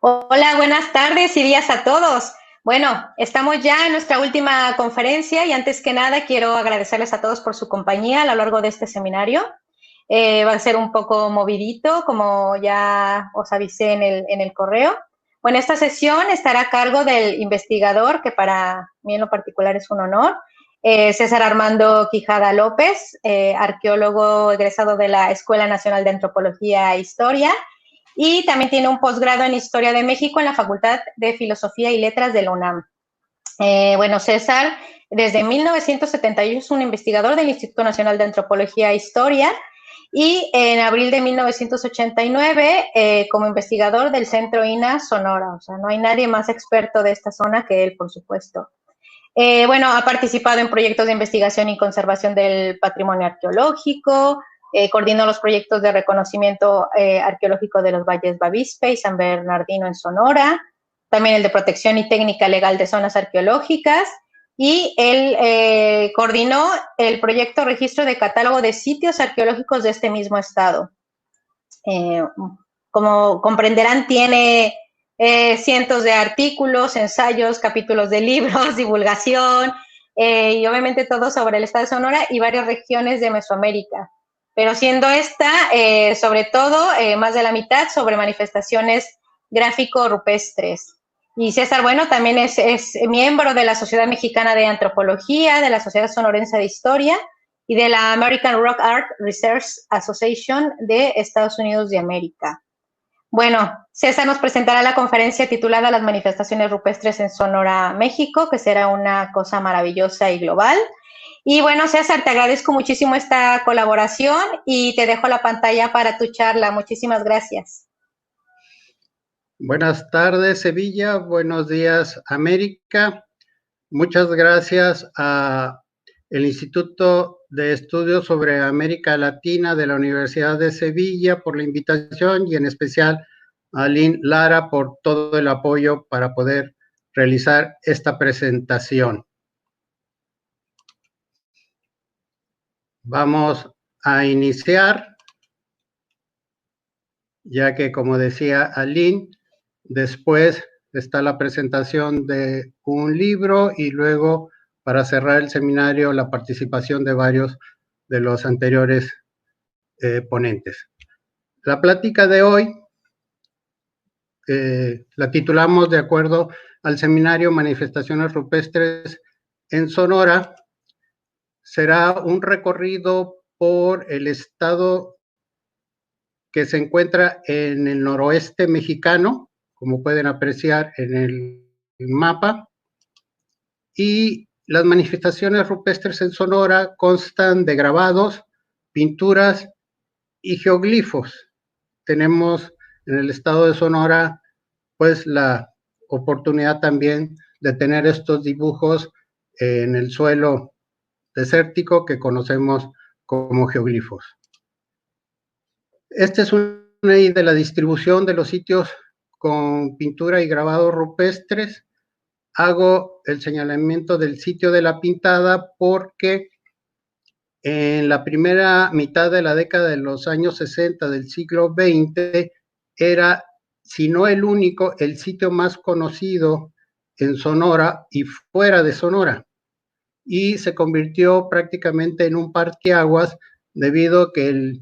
Hola, buenas tardes y días a todos. Bueno, estamos ya en nuestra última conferencia y antes que nada quiero agradecerles a todos por su compañía a lo largo de este seminario. Va a ser un poco movidito, como ya os avisé en el correo. Bueno, esta sesión estará a cargo del investigador, que para mí en lo particular es un honor, César Armando Quijada López, arqueólogo egresado de la Escuela Nacional de Antropología e Historia, y también tiene un posgrado en Historia de México en la Facultad de Filosofía y Letras de la UNAM. Bueno, César, desde 1978 es un investigador del Instituto Nacional de Antropología e Historia y en abril de 1989 como investigador del Centro INAH Sonora. O sea, no hay nadie más experto de esta zona que él, por supuesto. Bueno, ha participado en proyectos de investigación y conservación del patrimonio arqueológico, coordinó los proyectos de reconocimiento arqueológico de los valles Bavispe y San Bernardino en Sonora, también el de protección y técnica legal de zonas arqueológicas, y él coordinó el proyecto registro de catálogo de sitios arqueológicos de este mismo estado. Como comprenderán, tiene cientos de artículos, ensayos, capítulos de libros, divulgación, y obviamente todo sobre el estado de Sonora y varias regiones de Mesoamérica. Pero siendo esta, sobre todo, más de la mitad sobre manifestaciones gráfico-rupestres. Y César, bueno, también es miembro de la Sociedad Mexicana de Antropología, de la Sociedad Sonorense de Historia y de la American Rock Art Research Association de Estados Unidos de América. Bueno, César nos presentará la conferencia titulada Las manifestaciones rupestres en Sonora, México, que será una cosa maravillosa y global. Y bueno, César, te agradezco muchísimo esta colaboración y te dejo la pantalla para tu charla. Muchísimas gracias. Buenas tardes, Sevilla. Buenos días, América. Muchas gracias al Instituto de Estudios sobre América Latina de la Universidad de Sevilla por la invitación y en especial a Lynn Lara por todo el apoyo para poder realizar esta presentación. Vamos a iniciar, ya que, como decía Aline, después está la presentación de un libro y luego, para cerrar el seminario, la participación de varios de los anteriores ponentes. La plática de hoy la titulamos de acuerdo al seminario Manifestaciones Rupestres en Sonora. Será un recorrido por el estado que se encuentra en el noroeste mexicano, como pueden apreciar en el mapa, y las manifestaciones rupestres en Sonora constan de grabados, pinturas y geoglifos. Tenemos en el estado de Sonora pues la oportunidad también de tener estos dibujos en el suelo desértico que conocemos como geoglifos. Esta es una idea de la distribución de los sitios con pintura y grabados rupestres. Hago el señalamiento del sitio de la pintada porque en la primera mitad de la década de los años 60 del siglo XX era, si no el único, el sitio más conocido en Sonora y fuera de Sonora. Y se convirtió prácticamente en un parteaguas debido a que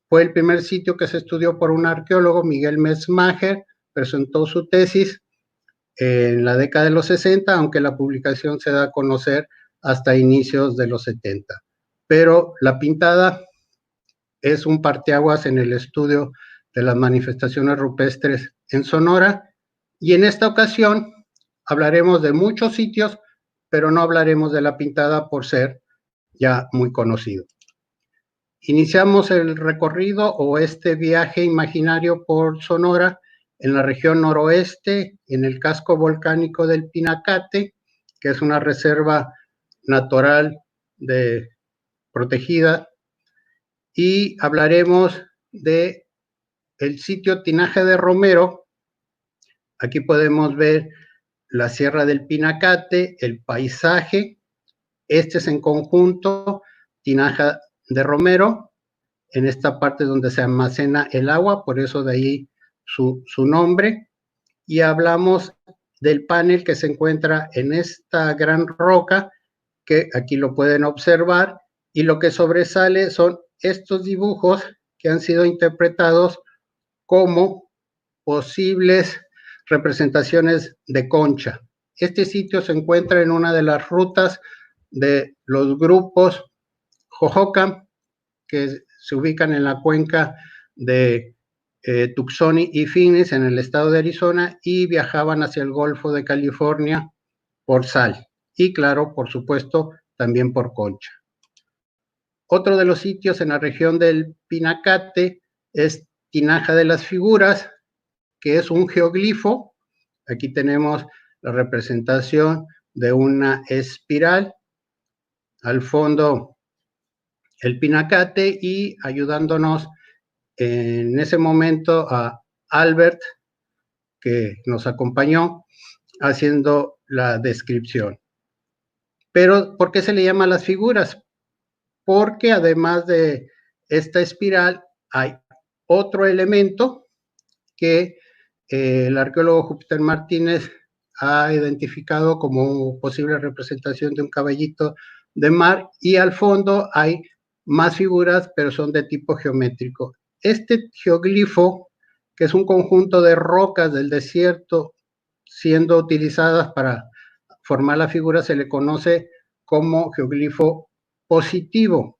fue el primer sitio que se estudió por un arqueólogo, Miguel Metzmacher, presentó su tesis en la década de los 60, aunque la publicación se da a conocer hasta inicios de los 70. Pero la pintada es un parteaguas en el estudio de las manifestaciones rupestres en Sonora, y en esta ocasión hablaremos de muchos sitios, pero no hablaremos de la pintada por ser ya muy conocido. Iniciamos el recorrido o este viaje imaginario por Sonora en la región noroeste, en el casco volcánico del Pinacate, que es una reserva natural protegida, y hablaremos de el sitio Tinaja de Romero. Aquí podemos ver la Sierra del Pinacate, el paisaje. Este es en conjunto Tinaja de Romero, en esta parte donde se almacena el agua, por eso de ahí su nombre. y hablamos del panel que se encuentra en esta gran roca, que aquí lo pueden observar, y lo que sobresale son estos dibujos que han sido interpretados como posibles representaciones de concha. Este sitio se encuentra en una de las rutas de los grupos Hohokam, que se ubican en la cuenca de Tucson y Phoenix, en el estado de Arizona, y viajaban hacia el Golfo de California por sal. Y claro, por supuesto, también por concha. Otro de los sitios en la región del Pinacate es Tinaja de las Figuras, que es un geoglifo. Aquí tenemos la representación de una espiral, al fondo el Pinacate, y ayudándonos en ese momento a Albert, que nos acompañó haciendo la descripción. Pero, ¿por qué se le llama las figuras? Porque además de esta espiral hay otro elemento que el arqueólogo Júpiter Martínez ha identificado como posible representación de un caballito de mar, y al fondo hay más figuras, pero son de tipo geométrico. Este geoglifo, que es un conjunto de rocas del desierto siendo utilizadas para formar la figura, se le conoce como geoglifo positivo.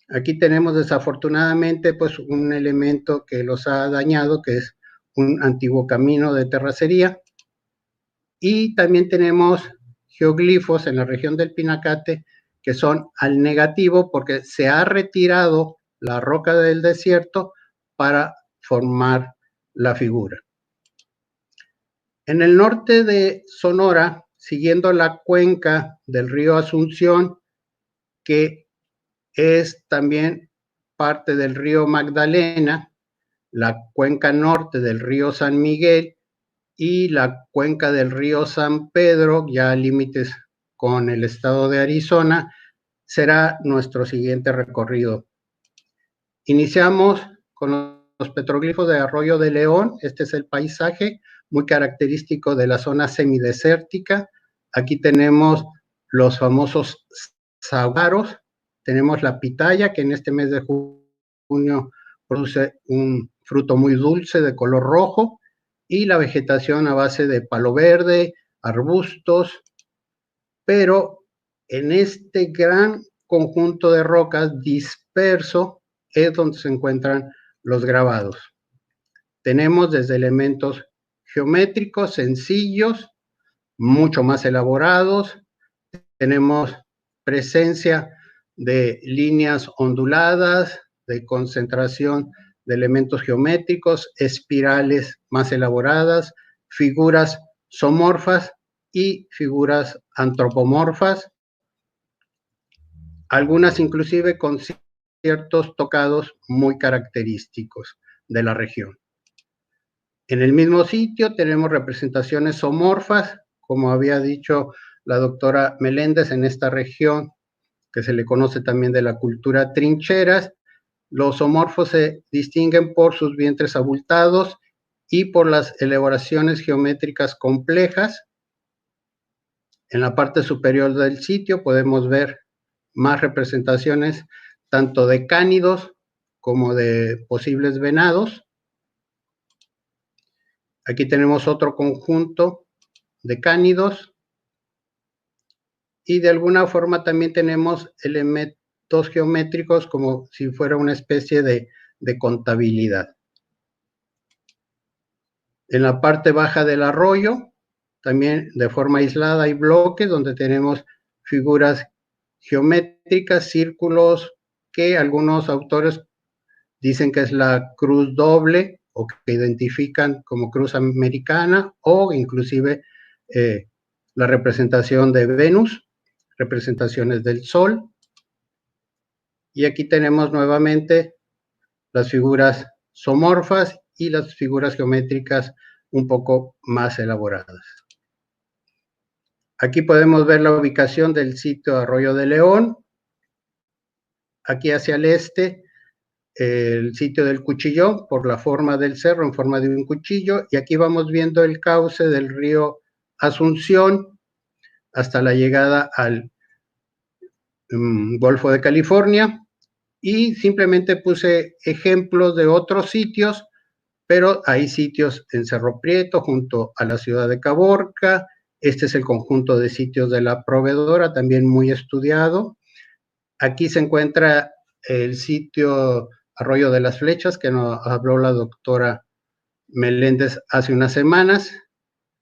Aquí tenemos desafortunadamente pues un elemento que los ha dañado, que es un antiguo camino de terracería, y también tenemos geoglifos en la región del Pinacate que son al negativo, porque se ha retirado la roca del desierto para formar la figura. En el norte de Sonora, siguiendo la cuenca del río Asunción, que es también parte del río Magdalena, la cuenca norte del río San Miguel y la cuenca del río San Pedro, ya límites con el estado de Arizona, será nuestro siguiente recorrido. Iniciamos con los petroglifos de Arroyo de León. Este es el paisaje muy característico de la zona semidesértica. Aquí tenemos los famosos saguaros, tenemos la pitaya, que en este mes de junio produce un fruto muy dulce de color rojo, y la vegetación a base de palo verde, arbustos, pero en este gran conjunto de rocas disperso es donde se encuentran los grabados. Tenemos desde elementos geométricos sencillos, mucho más elaborados, tenemos presencia de líneas onduladas, de concentración de elementos geométricos, espirales más elaboradas, figuras zoomorfas y figuras antropomorfas, algunas inclusive con ciertos tocados muy característicos de la región. En el mismo sitio tenemos representaciones zoomorfas, como había dicho la doctora Meléndez, en esta región que se le conoce también de la cultura trincheras. Los zoomorfos se distinguen por sus vientres abultados y por las elaboraciones geométricas complejas. En la parte superior del sitio podemos ver más representaciones tanto de cánidos como de posibles venados. Aquí tenemos otro conjunto de cánidos, y de alguna forma también tenemos elementos geométricos como si fuera una especie de contabilidad. En la parte baja del arroyo, también de forma aislada, hay bloques donde tenemos figuras geométricas, círculos, que algunos autores dicen que es la cruz doble, o que identifican como cruz americana, o inclusive la representación de Venus, representaciones del Sol. Y aquí tenemos nuevamente las figuras zoomorfas y las figuras geométricas un poco más elaboradas. Aquí podemos ver la ubicación del sitio Arroyo de León. Aquí hacia el este el sitio del Cuchillón por la forma del cerro en forma de un cuchillo, y aquí vamos viendo el cauce del río Asunción hasta la llegada al Golfo de California, y simplemente puse ejemplos de otros sitios, pero hay sitios en Cerro Prieto junto a la ciudad de Caborca. Este es el conjunto de sitios de la proveedora, también muy estudiado. Aquí se encuentra el sitio Arroyo de las Flechas, que nos habló la doctora Meléndez hace unas semanas,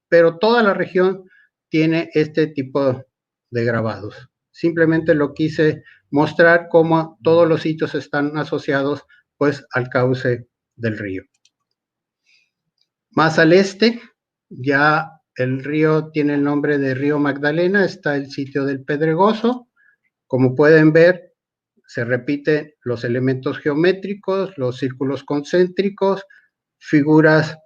pero toda la región tiene este tipo de grabados. Simplemente lo quise mostrar cómo todos los sitios están asociados pues al cauce del río. Más al este, ya el río tiene el nombre de Río Magdalena, está el sitio del Pedregoso. Como pueden ver, se repiten los elementos geométricos, los círculos concéntricos, figuras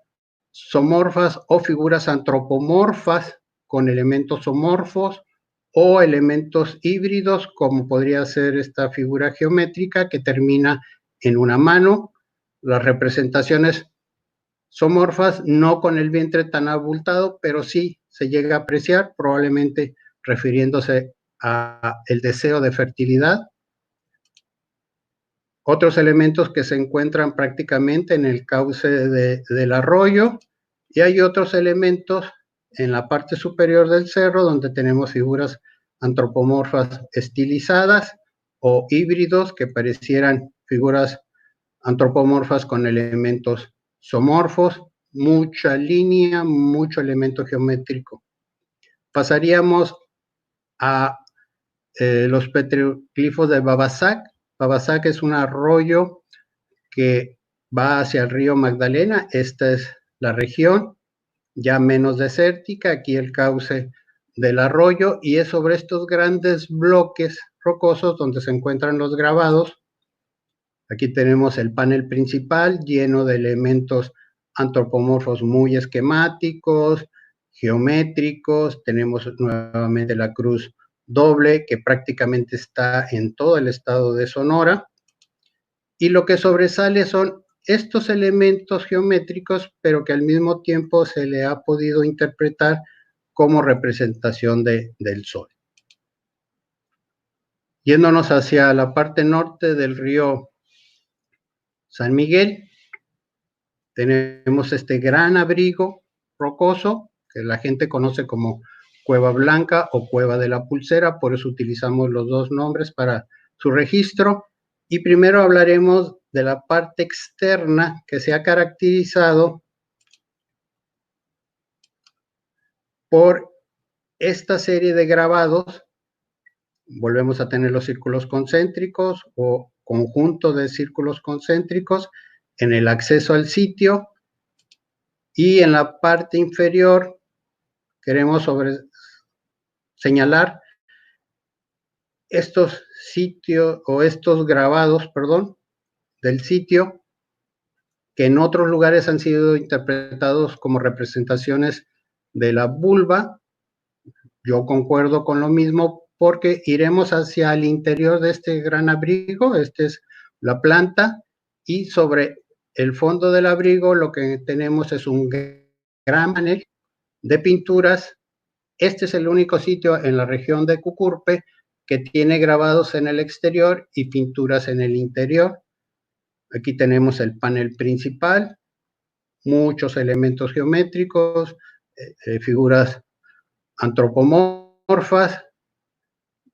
zoomorfas o figuras antropomorfas con elementos zoomorfos o elementos híbridos, como podría ser esta figura geométrica que termina en una mano. Las representaciones zoomorfas no con el vientre tan abultado, pero sí se llega a apreciar, probablemente refiriéndose a el deseo de fertilidad. Otros elementos que se encuentran prácticamente en el cauce del arroyo, y hay otros elementos en la parte superior del cerro donde tenemos figuras antropomorfas estilizadas o híbridos que parecieran figuras antropomorfas con elementos zoomorfos, mucha línea, mucho elemento geométrico. Pasaríamos a los petroglifos de Babasac. Babasac es un arroyo que va hacia el río Magdalena. Esta es la región ya menos desértica, aquí el cauce del arroyo, y es sobre estos grandes bloques rocosos donde se encuentran los grabados. Aquí tenemos el panel principal lleno de elementos antropomorfos muy esquemáticos, geométricos. Tenemos nuevamente la cruz doble que prácticamente está en todo el estado de Sonora. Y lo que sobresale son estos elementos geométricos, pero que al mismo tiempo se le ha podido interpretar como representación del sol. Yéndonos hacia la parte norte del río San Miguel, tenemos este gran abrigo rocoso que la gente conoce como Cueva Blanca o Cueva de la Pulsera, por eso utilizamos los dos nombres para su registro. Y primero hablaremos de la parte externa que se ha caracterizado por esta serie de grabados. Volvemos a tener los círculos concéntricos o conjunto de círculos concéntricos en el acceso al sitio, y en la parte inferior queremos señalar estos sitios o estos grabados, perdón, del sitio que en otros lugares han sido interpretados como representaciones de la vulva. Yo concuerdo con lo mismo porque iremos hacia el interior de este gran abrigo. Esta es la planta, y sobre el fondo del abrigo lo que tenemos es un gran panel de pinturas. Este es el único sitio en la región de Cucurpe que tiene grabados en el exterior y pinturas en el interior. Aquí tenemos el panel principal, muchos elementos geométricos, figuras antropomorfas,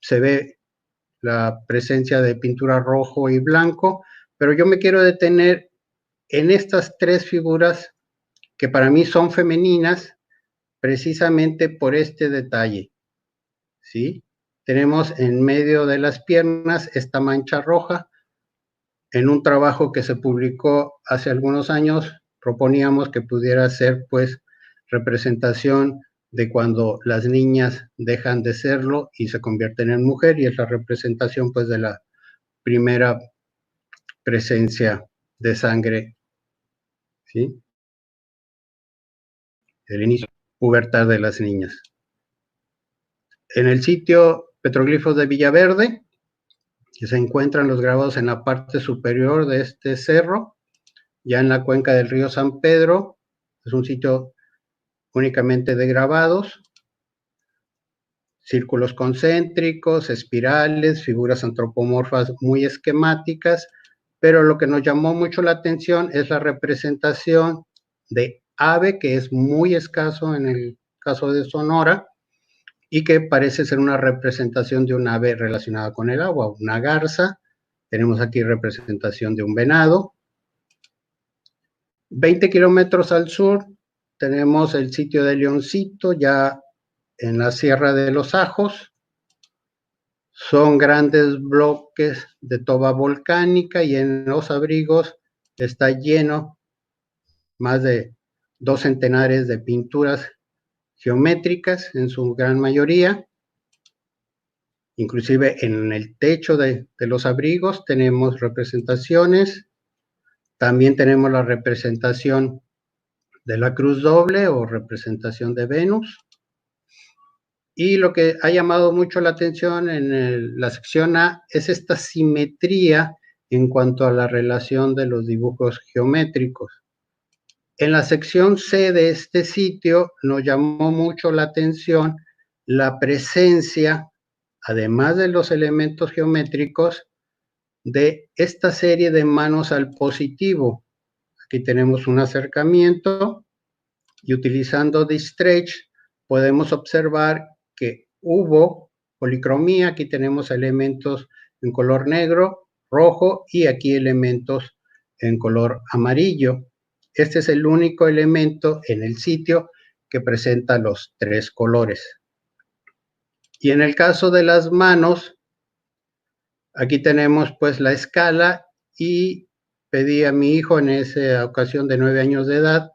se ve la presencia de pintura rojo y blanco, pero yo me quiero detener en estas tres figuras que para mí son femeninas precisamente por este detalle, ¿sí? Tenemos en medio de las piernas esta mancha roja. En un trabajo que se publicó hace algunos años, proponíamos que pudiera ser, pues, representación de cuando las niñas dejan de serlo y se convierten en mujer, y es la representación, pues, de la primera presencia de sangre, ¿sí? El inicio de la pubertad de las niñas. En el sitio Petroglifos de Villaverde que se encuentran los grabados en la parte superior de este cerro, ya en la cuenca del río San Pedro. Es un sitio únicamente de grabados, círculos concéntricos, espirales, figuras antropomorfas muy esquemáticas, pero lo que nos llamó mucho la atención es la representación de ave, que es muy escaso en el caso de Sonora, y que parece ser una representación de un ave relacionada con el agua, una garza. Tenemos aquí representación de un venado. 20 kilómetros al sur tenemos el sitio de Leoncito, ya en la Sierra de los Ajos. Son grandes bloques de toba volcánica y en los abrigos está lleno, más de 2 centenares de pinturas geométricas en su gran mayoría. Inclusive en el techo de los abrigos tenemos representaciones. También tenemos la representación de la cruz doble o representación de Venus. Y lo que ha llamado mucho la atención en la sección A es esta simetría en cuanto a la relación de los dibujos geométricos. En la sección C de este sitio nos llamó mucho la atención la presencia, además de los elementos geométricos, de esta serie de manos al positivo. Aquí tenemos un acercamiento y utilizando D-Stretch podemos observar que hubo policromía. Aquí tenemos elementos en color negro, rojo y aquí elementos en color amarillo. Este es el único elemento en el sitio que presenta los 3 colores. Y en el caso de las manos, aquí tenemos pues la escala y pedí a mi hijo en esa ocasión de 9 años de edad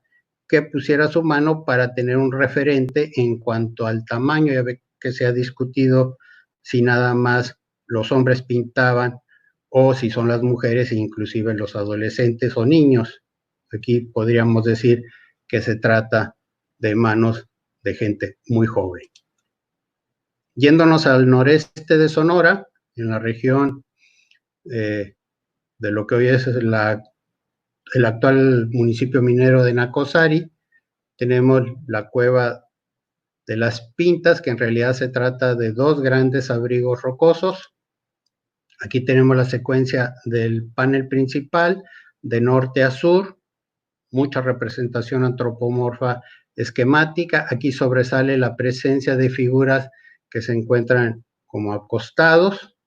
que pusiera su mano para tener un referente en cuanto al tamaño. Ya ve que se ha discutido si nada más los hombres pintaban o si son las mujeres e inclusive los adolescentes o niños. Aquí podríamos decir que se trata de manos de gente muy joven. Yéndonos al noreste de Sonora, en la región de lo que hoy es el actual municipio minero de Nacozari, tenemos la cueva de las Pintas, que en realidad se trata de 2 grandes abrigos rocosos. Aquí tenemos la secuencia del panel principal, de norte a sur, mucha representación antropomorfa esquemática. Aquí sobresale la presencia de figuras que se encuentran como acostados.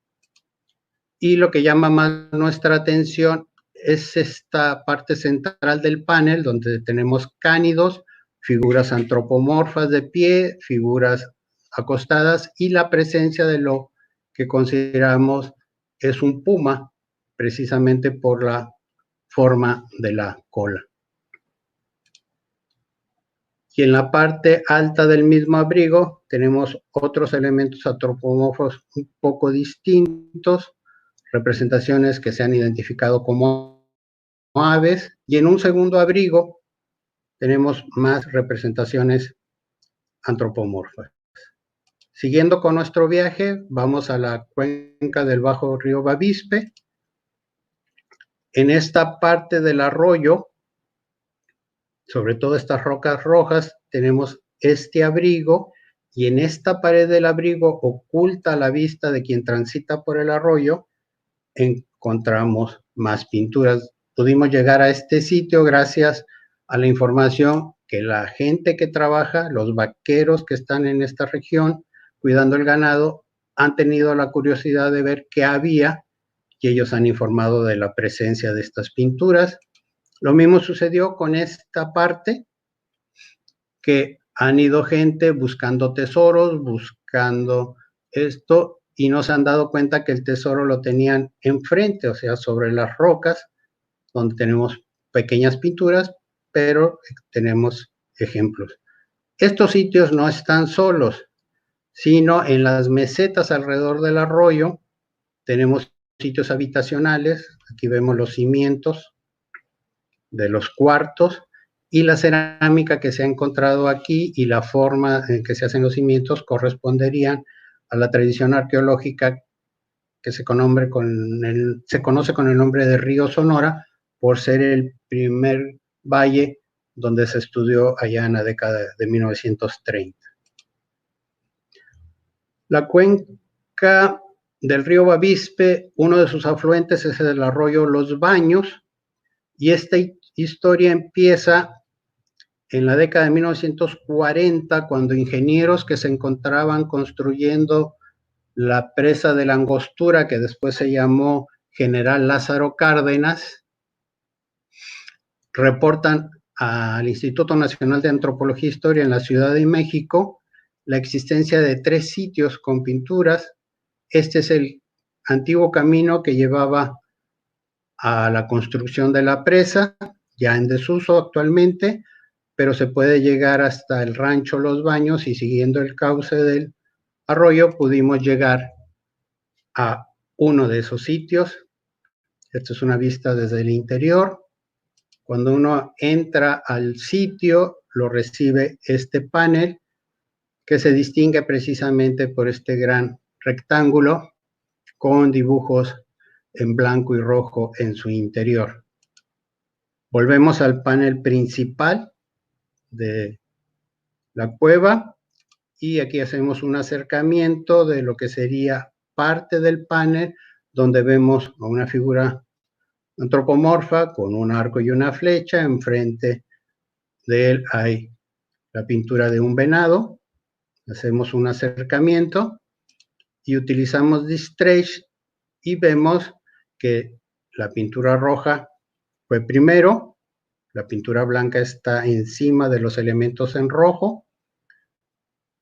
Y lo que llama más nuestra atención es esta parte central del panel, donde tenemos cánidos, figuras antropomorfas de pie, figuras acostadas y la presencia de lo que consideramos es un puma, precisamente por la forma de la cola. Y en la parte alta del mismo abrigo tenemos otros elementos antropomorfos un poco distintos, representaciones que se han identificado como aves, y en un segundo abrigo tenemos más representaciones antropomorfas. Siguiendo con nuestro viaje, vamos a la cuenca del bajo río Bavispe. En esta parte del arroyo, sobre todo estas rocas rojas, tenemos este abrigo, y en esta pared del abrigo, oculta a la vista de quien transita por el arroyo, encontramos más pinturas. Pudimos llegar a este sitio gracias a la información que la gente que trabaja, los vaqueros que están en esta región cuidando el ganado, han tenido la curiosidad de ver qué había y ellos han informado de la presencia de estas pinturas. Lo mismo sucedió con esta parte, que han ido gente buscando tesoros, buscando esto, y no se han dado cuenta que el tesoro lo tenían enfrente, o sea, sobre las rocas, donde tenemos pequeñas pinturas, pero tenemos ejemplos. Estos sitios no están solos, sino en las mesetas alrededor del arroyo tenemos sitios habitacionales. Aquí vemos los cimientos de los cuartos y la cerámica que se ha encontrado aquí y la forma en que se hacen los cimientos corresponderían a la tradición arqueológica que se conoce con el nombre de Río Sonora, por ser el primer valle donde se estudió allá en la década de 1930. La cuenca del río Bavispe, uno de sus afluentes es el arroyo Los Baños, y esta historia empieza en la década de 1940, cuando ingenieros que se encontraban construyendo la presa de la Angostura, que después se llamó General Lázaro Cárdenas, reportan al Instituto Nacional de Antropología e Historia en la Ciudad de México la existencia de 3 sitios con pinturas. Este es el antiguo camino que llevaba a la construcción de la presa, ya en desuso actualmente, pero se puede llegar hasta el rancho Los Baños, y siguiendo el cauce del arroyo pudimos llegar a uno de esos sitios. Esta es una vista desde el interior. Cuando uno entra al sitio, lo recibe este panel, que se distingue precisamente por este gran rectángulo con dibujos en blanco y rojo en su interior. Volvemos al panel principal de la cueva, y aquí hacemos un acercamiento de lo que sería parte del panel, donde vemos a una figura antropomorfa con un arco y una flecha. Enfrente de él hay la pintura de un venado. Hacemos un acercamiento y utilizamos Distress, y vemos que la pintura roja fue primero, la pintura blanca está encima de los elementos en rojo,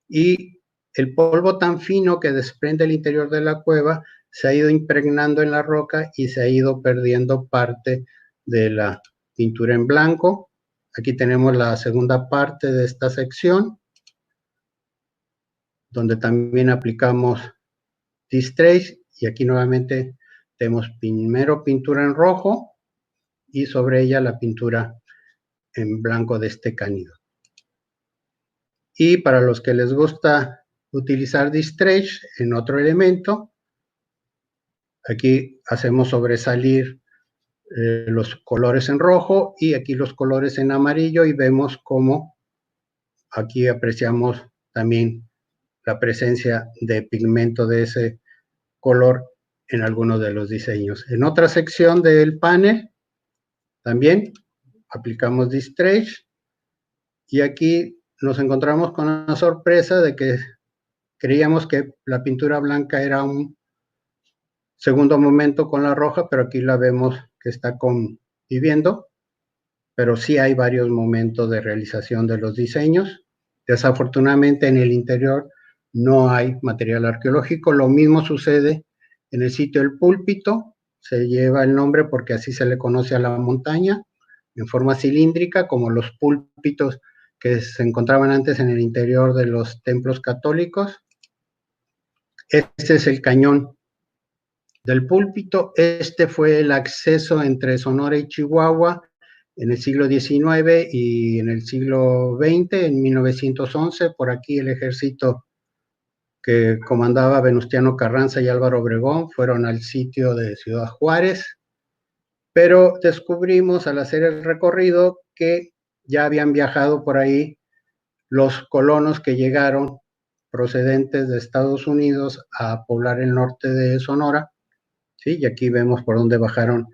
y el polvo tan fino que desprende el interior de la cueva se ha ido impregnando en la roca y se ha ido perdiendo parte de la pintura en blanco. Aquí tenemos la segunda parte de esta sección, donde también aplicamos Distress, y aquí nuevamente tenemos primero pintura en rojo y sobre ella la pintura en blanco de este cánido. Y para los que les gusta utilizar Distress en otro elemento, aquí hacemos sobresalir los colores en rojo y aquí los colores en amarillo, y vemos cómo aquí apreciamos también la presencia de pigmento de ese color en algunos de los diseños. En otra sección del panel también aplicamos Distress, y aquí nos encontramos con una sorpresa de que creíamos que la pintura blanca era un segundo momento con la roja, pero aquí la vemos que está conviviendo, pero sí hay varios momentos de realización de los diseños. Desafortunadamente en el interior no hay material arqueológico. Lo mismo sucede en el sitio del Púlpito, se lleva el nombre porque así se le conoce a la montaña, en forma cilíndrica, como los púlpitos que se encontraban antes en el interior de los templos católicos. Este es el cañón del Púlpito. Este fue el acceso entre Sonora y Chihuahua en el siglo XIX y en el siglo XX, en 1911. Por aquí el ejército que comandaba Venustiano Carranza y Álvaro Obregón fueron al sitio de Ciudad Juárez, pero descubrimos al hacer el recorrido que ya habían viajado por ahí los colonos que llegaron procedentes de Estados Unidos a poblar el norte de Sonora, ¿sí? Y aquí vemos por dónde bajaron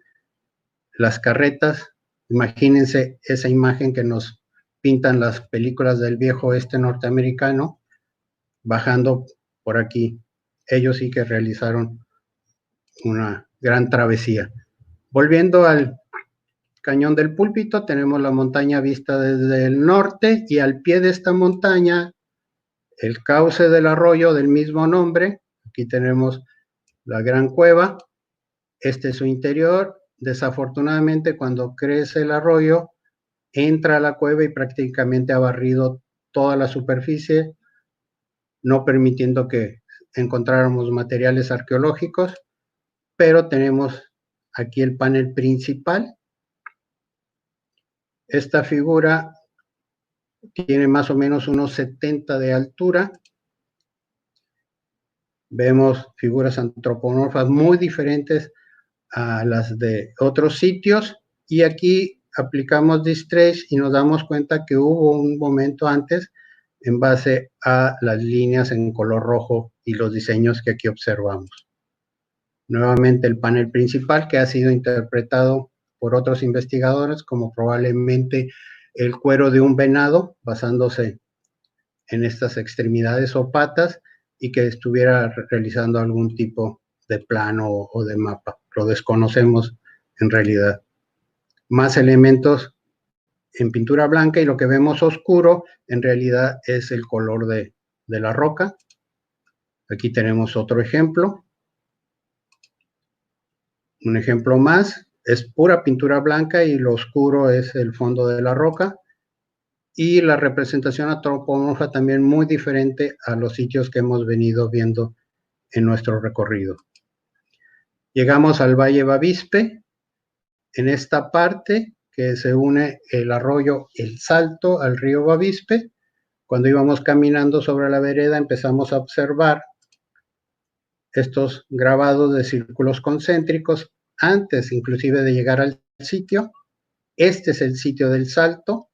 las carretas. Imagínense esa imagen que nos pintan las películas del viejo oeste norteamericano, bajando por aquí. Ellos sí que realizaron una gran travesía. Volviendo al Cañón del Púlpito, tenemos la montaña vista desde el norte, y al pie de esta montaña el cauce del arroyo del mismo nombre. Aquí tenemos la gran cueva, este es su interior. Desafortunadamente, cuando crece el arroyo, entra a la cueva y prácticamente ha barrido toda la superficie, no permitiendo que encontráramos materiales arqueológicos, pero tenemos aquí el panel principal. Esta figura tiene más o menos unos 70 de altura, Vemos figuras antropomorfas muy diferentes a las de otros sitios, y aquí aplicamos Distress y nos damos cuenta que hubo un momento antes en base a las líneas en color rojo y los diseños que aquí observamos. Nuevamente el panel principal, que ha sido interpretado por otros investigadores como probablemente el cuero de un venado, basándose en estas extremidades o patas, y que estuviera realizando algún tipo de plano o de mapa. Lo desconocemos en realidad. Más elementos en pintura blanca, y lo que vemos oscuro en realidad es el color de la roca. Aquí tenemos otro ejemplo. Un ejemplo más, es pura pintura blanca y lo oscuro es el fondo de la roca. Y la representación antropomorfa también muy diferente a los sitios que hemos venido viendo en nuestro recorrido. Llegamos al Valle Bavispe. En esta parte que se une el arroyo El Salto al río Bavispe, cuando íbamos caminando sobre la vereda empezamos a observar estos grabados de círculos concéntricos antes inclusive de llegar al sitio. Este es el sitio del Salto.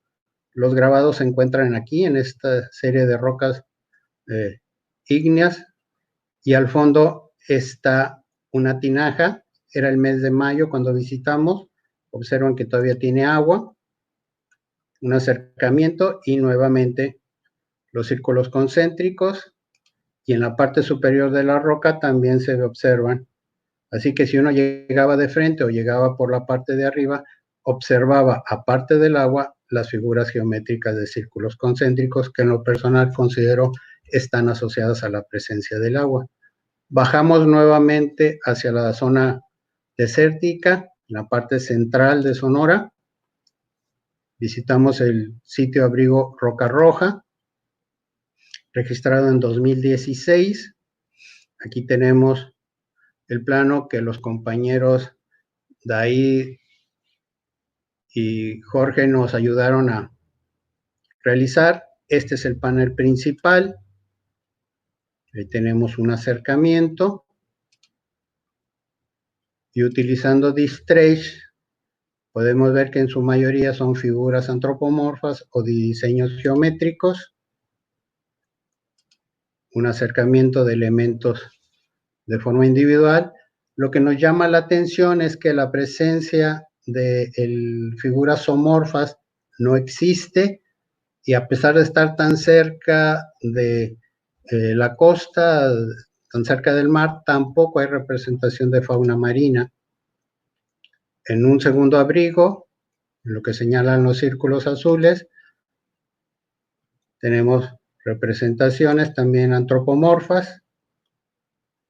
Los grabados se encuentran aquí en esta serie de rocas ígneas, y al fondo está una tinaja. Era el mes de mayo cuando visitamos. Observan que todavía tiene agua. Un acercamiento y nuevamente los círculos concéntricos, y en la parte superior de la roca también se observan. Así que si uno llegaba de frente o llegaba por la parte de arriba, observaba, aparte del agua, las figuras geométricas de círculos concéntricos, que en lo personal considero están asociadas a la presencia del agua. Bajamos nuevamente hacia la zona desértica, la parte central de Sonora. Visitamos el sitio abrigo Roca Roja, registrado en 2016. Aquí tenemos el plano que los compañeros Daí y Jorge nos ayudaron a realizar. Este es el panel principal. Ahí tenemos un acercamiento. Y utilizando Distress, podemos ver que en su mayoría son figuras antropomorfas o diseños geométricos. Un acercamiento de elementos de forma individual. Lo que nos llama la atención es que la presencia de figuras zoomorfas no existe, y a pesar de estar tan cerca de la costa, tan cerca del mar, tampoco hay representación de fauna marina. En un segundo abrigo, en lo que señalan los círculos azules, tenemos representaciones también antropomorfas.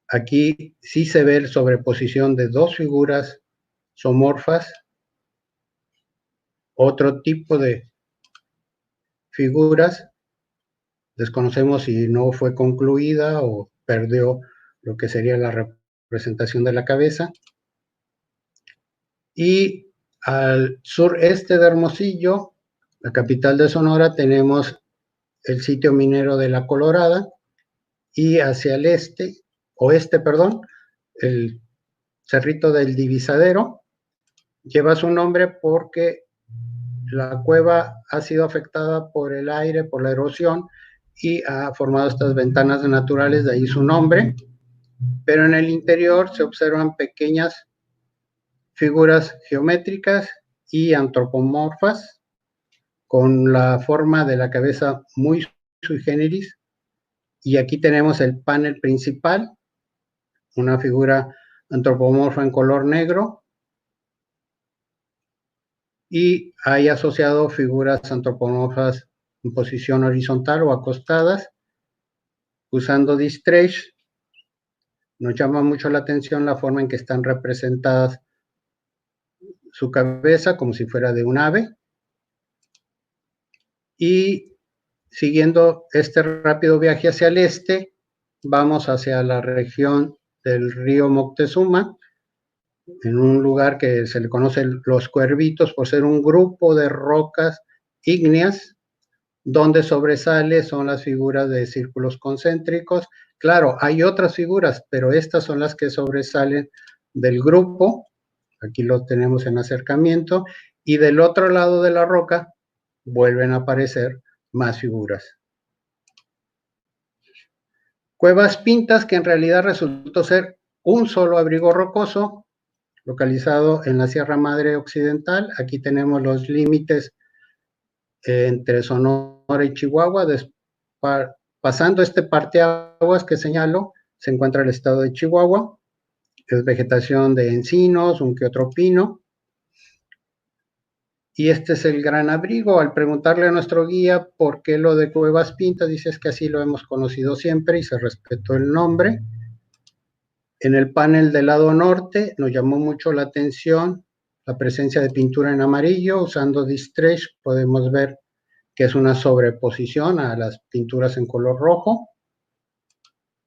Aquí sí se ve la sobreposición de dos figuras zoomorfas. Otro tipo de figuras, desconocemos si no fue concluida o perdió lo que sería la representación de la cabeza. Y al sureste de Hermosillo, la capital de Sonora, tenemos el sitio minero de La Colorada, y hacia el oeste, el Cerrito del Divisadero. Lleva su nombre porque la cueva ha sido afectada por el aire, por la erosión, y ha formado estas ventanas naturales, de ahí su nombre. Pero en el interior se observan pequeñas figuras geométricas y antropomorfas, con la forma de la cabeza muy sui generis. Y aquí tenemos el panel principal, una figura antropomorfa en color negro, y hay asociado figuras antropomorfas en posición horizontal o acostadas. Usando Distress, nos llama mucho la atención la forma en que están representadas su cabeza, como si fuera de un ave. Y siguiendo este rápido viaje hacia el este, vamos hacia la región del río Moctezuma, en un lugar que se le conoce Los Cuervitos por ser un grupo de rocas ígneas donde sobresale son las figuras de círculos concéntricos, Claro, hay otras figuras, pero estas son las que sobresalen del grupo. Aquí lo tenemos en acercamiento. Y del otro lado de la roca vuelven a aparecer más figuras. Cuevas Pintas, que en realidad resultó ser un solo abrigo rocoso, localizado en la Sierra Madre Occidental. Aquí tenemos los límites entre Sonora y Chihuahua. Pasando este parteaguas que señalo, se encuentra el estado de Chihuahua. Es vegetación de encinos, un que otro pino. Y este es el gran abrigo. Al preguntarle a nuestro guía por qué lo de Cuevas Pintas, dice es que así lo hemos conocido siempre y se respetó el nombre. En el panel del lado norte nos llamó mucho la atención la presencia de pintura en amarillo. Usando Distress podemos ver que es una sobreposición a las pinturas en color rojo,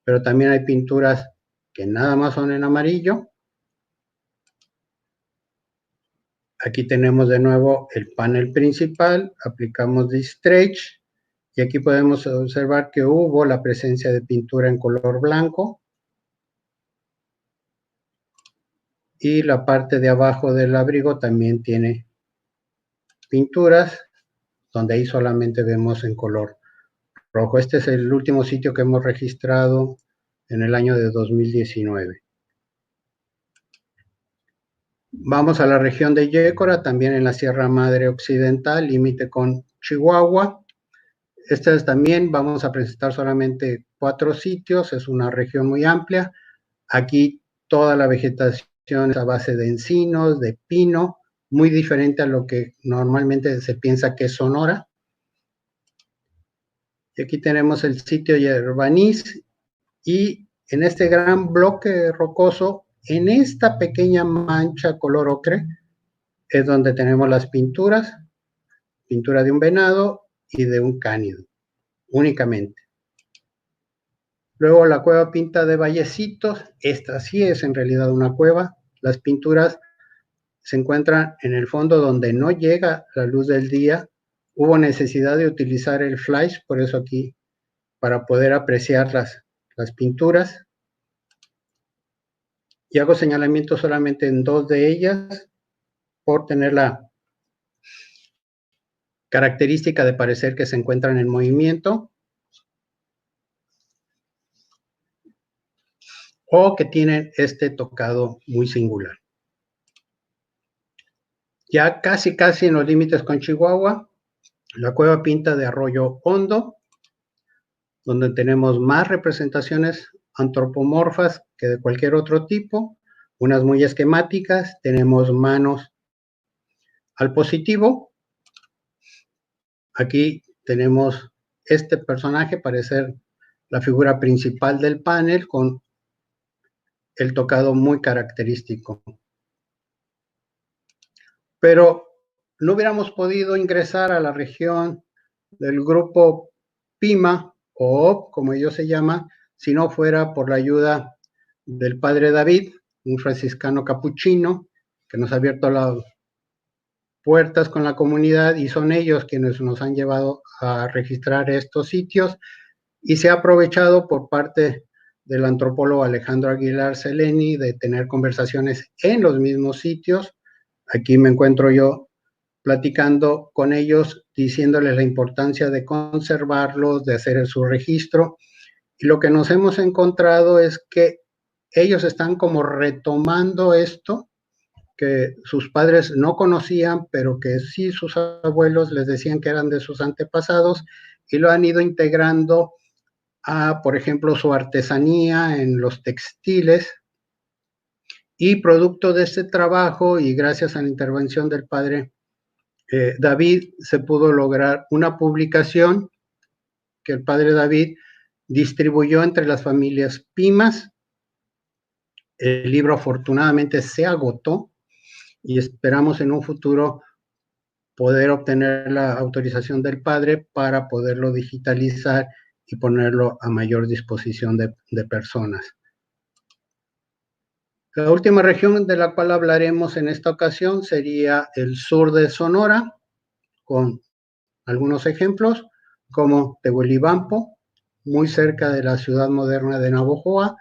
pero también hay pinturas que nada más son en amarillo. Aquí tenemos de nuevo el panel principal, aplicamos Distress y aquí podemos observar que hubo la presencia de pintura en color blanco. Y la parte de abajo del abrigo también tiene pinturas, donde ahí solamente vemos en color rojo. Este es el último sitio que hemos registrado en el año de 2019. Vamos a la región de Yécora, también en la Sierra Madre Occidental, límite con Chihuahua. Esta es también, vamos a presentar solamente 4 sitios, es una región muy amplia. Aquí toda la vegetación es a base de encinos, de pino, muy diferente a lo que normalmente se piensa que es Sonora. Y aquí tenemos el sitio Yerbanís y en este gran bloque rocoso, en esta pequeña mancha color ocre, es donde tenemos las pinturas, pintura de un venado y de un cánido, únicamente. Luego la cueva Pinta de Vallecitos, esta sí es en realidad una cueva, las pinturas se encuentran en el fondo donde no llega la luz del día. Hubo necesidad de utilizar el flash, por eso aquí, para poder apreciar las pinturas. Y hago señalamiento solamente en 2 de ellas, por tener la característica de parecer que se encuentran en movimiento, o que tienen este tocado muy singular. Ya casi en los límites con Chihuahua, la cueva Pinta de Arroyo Hondo, donde tenemos más representaciones antropomorfas que de cualquier otro tipo, unas muy esquemáticas. Tenemos manos al positivo. Aquí tenemos este personaje, parece la figura principal del panel, con el tocado muy característico. Pero no hubiéramos podido ingresar a la región del grupo Pima, o OP, como ellos se llaman, si no fuera por la ayuda del padre David, un franciscano capuchino, que nos ha abierto las puertas con la comunidad, y son ellos quienes nos han llevado a registrar estos sitios, y se ha aprovechado por parte del antropólogo Alejandro Aguilar Seleni de tener conversaciones en los mismos sitios. Aquí me encuentro yo platicando con ellos, diciéndoles la importancia de conservarlos, de hacer su registro. Y lo que nos hemos encontrado es que ellos están como retomando esto, que sus padres no conocían, pero que sí sus abuelos les decían que eran de sus antepasados, y lo han ido integrando a, por ejemplo, su artesanía en los textiles. Y producto de este trabajo, y gracias a la intervención del padre David, se pudo lograr una publicación que el padre David distribuyó entre las familias Pimas. El libro afortunadamente se agotó y esperamos en un futuro poder obtener la autorización del padre para poderlo digitalizar y ponerlo a mayor disposición de personas. La última región de la cual hablaremos en esta ocasión sería el sur de Sonora, con algunos ejemplos como Tehuelibampo, muy cerca de la ciudad moderna de Navojoa.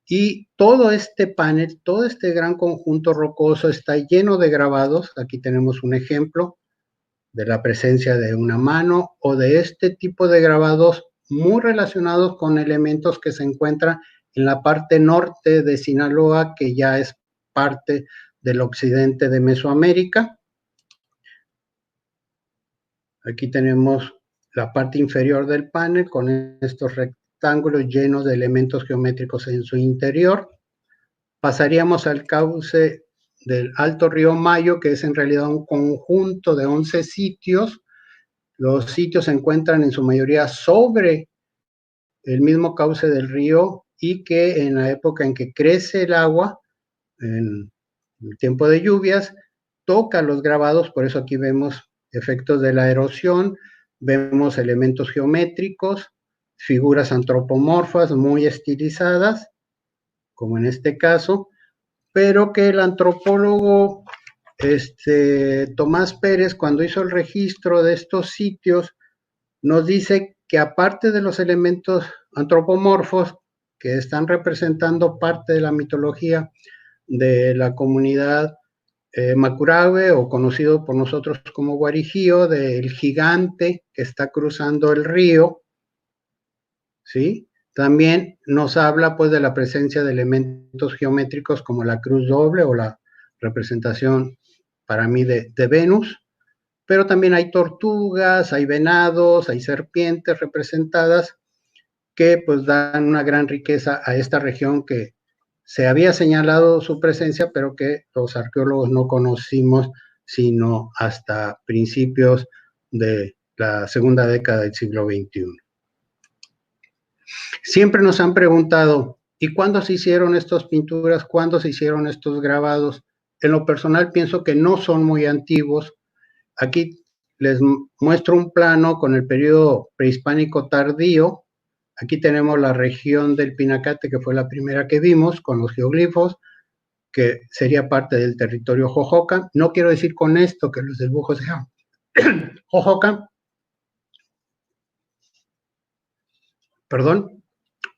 Y todo este panel, todo este gran conjunto rocoso está lleno de grabados. Aquí tenemos un ejemplo de la presencia de una mano o de este tipo de grabados muy relacionados con elementos que se encuentran en la parte norte de Sinaloa, que ya es parte del occidente de Mesoamérica. Aquí tenemos la parte inferior del panel con estos rectángulos llenos de elementos geométricos en su interior. Pasaríamos al cauce del Alto Río Mayo, que es en realidad un conjunto de 11 sitios. Los sitios se encuentran en su mayoría sobre el mismo cauce del río y que en la época en que crece el agua, en el tiempo de lluvias, toca los grabados. Por eso aquí vemos efectos de la erosión, vemos elementos geométricos, figuras antropomorfas muy estilizadas, como en este caso, pero que el antropólogo Tomás Pérez, cuando hizo el registro de estos sitios, nos dice que aparte de los elementos antropomorfos que están representando parte de la mitología de la comunidad Macurahue, o conocido por nosotros como Guarijío, del gigante que está cruzando el río, ¿sí? También nos habla pues de la presencia de elementos geométricos como la cruz doble o la representación para mí de Venus, pero también hay tortugas, hay venados, hay serpientes representadas que pues dan una gran riqueza a esta región que se había señalado su presencia, pero que los arqueólogos no conocimos sino hasta principios de la segunda década del siglo XXI. Siempre nos han preguntado, ¿y cuándo se hicieron estas pinturas? ¿Cuándo se hicieron estos grabados? En lo personal pienso que no son muy antiguos. Aquí les muestro un plano con el periodo prehispánico tardío. Aquí tenemos la región del Pinacate, que fue la primera que vimos, con los geoglifos, que sería parte del territorio Jojocan. No quiero decir con esto que los dibujos sean Jojocan, perdón,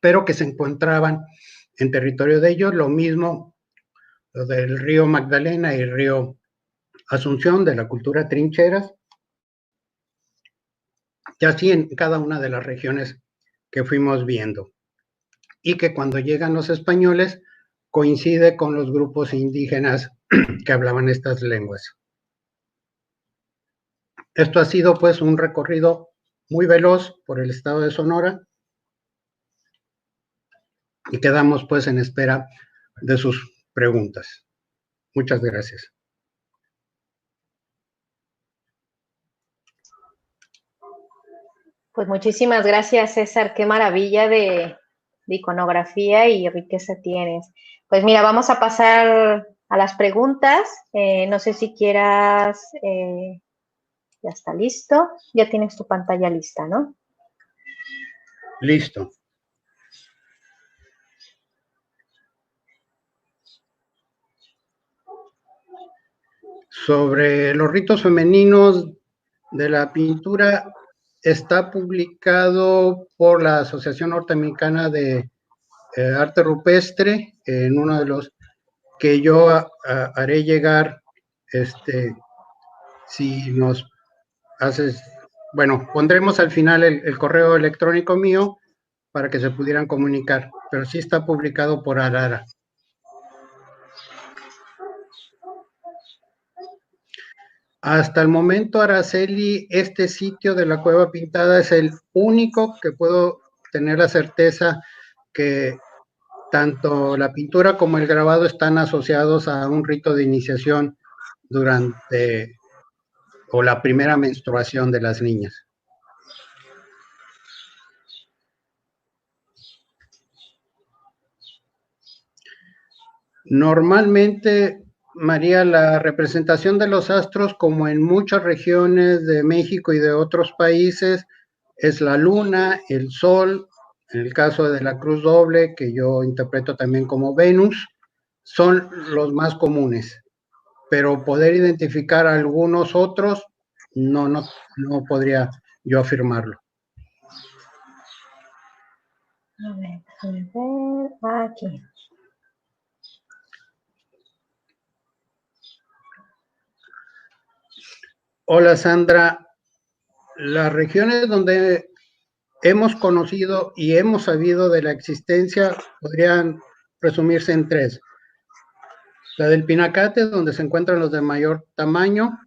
pero que se encontraban en territorio de ellos. Lo mismo lo del río Magdalena y el río Asunción, de la cultura trincheras, y así en cada una de las regiones que fuimos viendo. Y que cuando llegan los españoles coincide con los grupos indígenas que hablaban estas lenguas. Esto ha sido pues un recorrido muy veloz por el estado de Sonora y quedamos pues en espera de sus preguntas. Muchas gracias. Pues muchísimas gracias, César. Qué maravilla de iconografía y riqueza tienes. Pues mira, vamos a pasar a las preguntas. No sé si quieras... ya está listo. Ya tienes tu pantalla lista, ¿no? Listo. Sobre los ritos femeninos de la pintura, está publicado por la Asociación Norteamericana de Arte Rupestre, en uno de los que yo haré llegar, si nos haces, bueno, pondremos al final el correo electrónico mío para que se pudieran comunicar, pero sí está publicado por Arara. Hasta el momento, Araceli, este sitio de la Cueva Pintada es el único que puedo tener la certeza que tanto la pintura como el grabado están asociados a un rito de iniciación durante o la primera menstruación de las niñas. Normalmente, María, la representación de los astros, como en muchas regiones de México y de otros países, es la luna, el sol. En el caso de la cruz doble, que yo interpreto también como Venus, son los más comunes. Pero poder identificar a algunos otros, no podría yo afirmarlo. A ver, déjame ver. Aquí. Hola Sandra, las regiones donde hemos conocido y hemos sabido de la existencia podrían resumirse en tres. La del Pinacate, donde se encuentran los de mayor tamaño,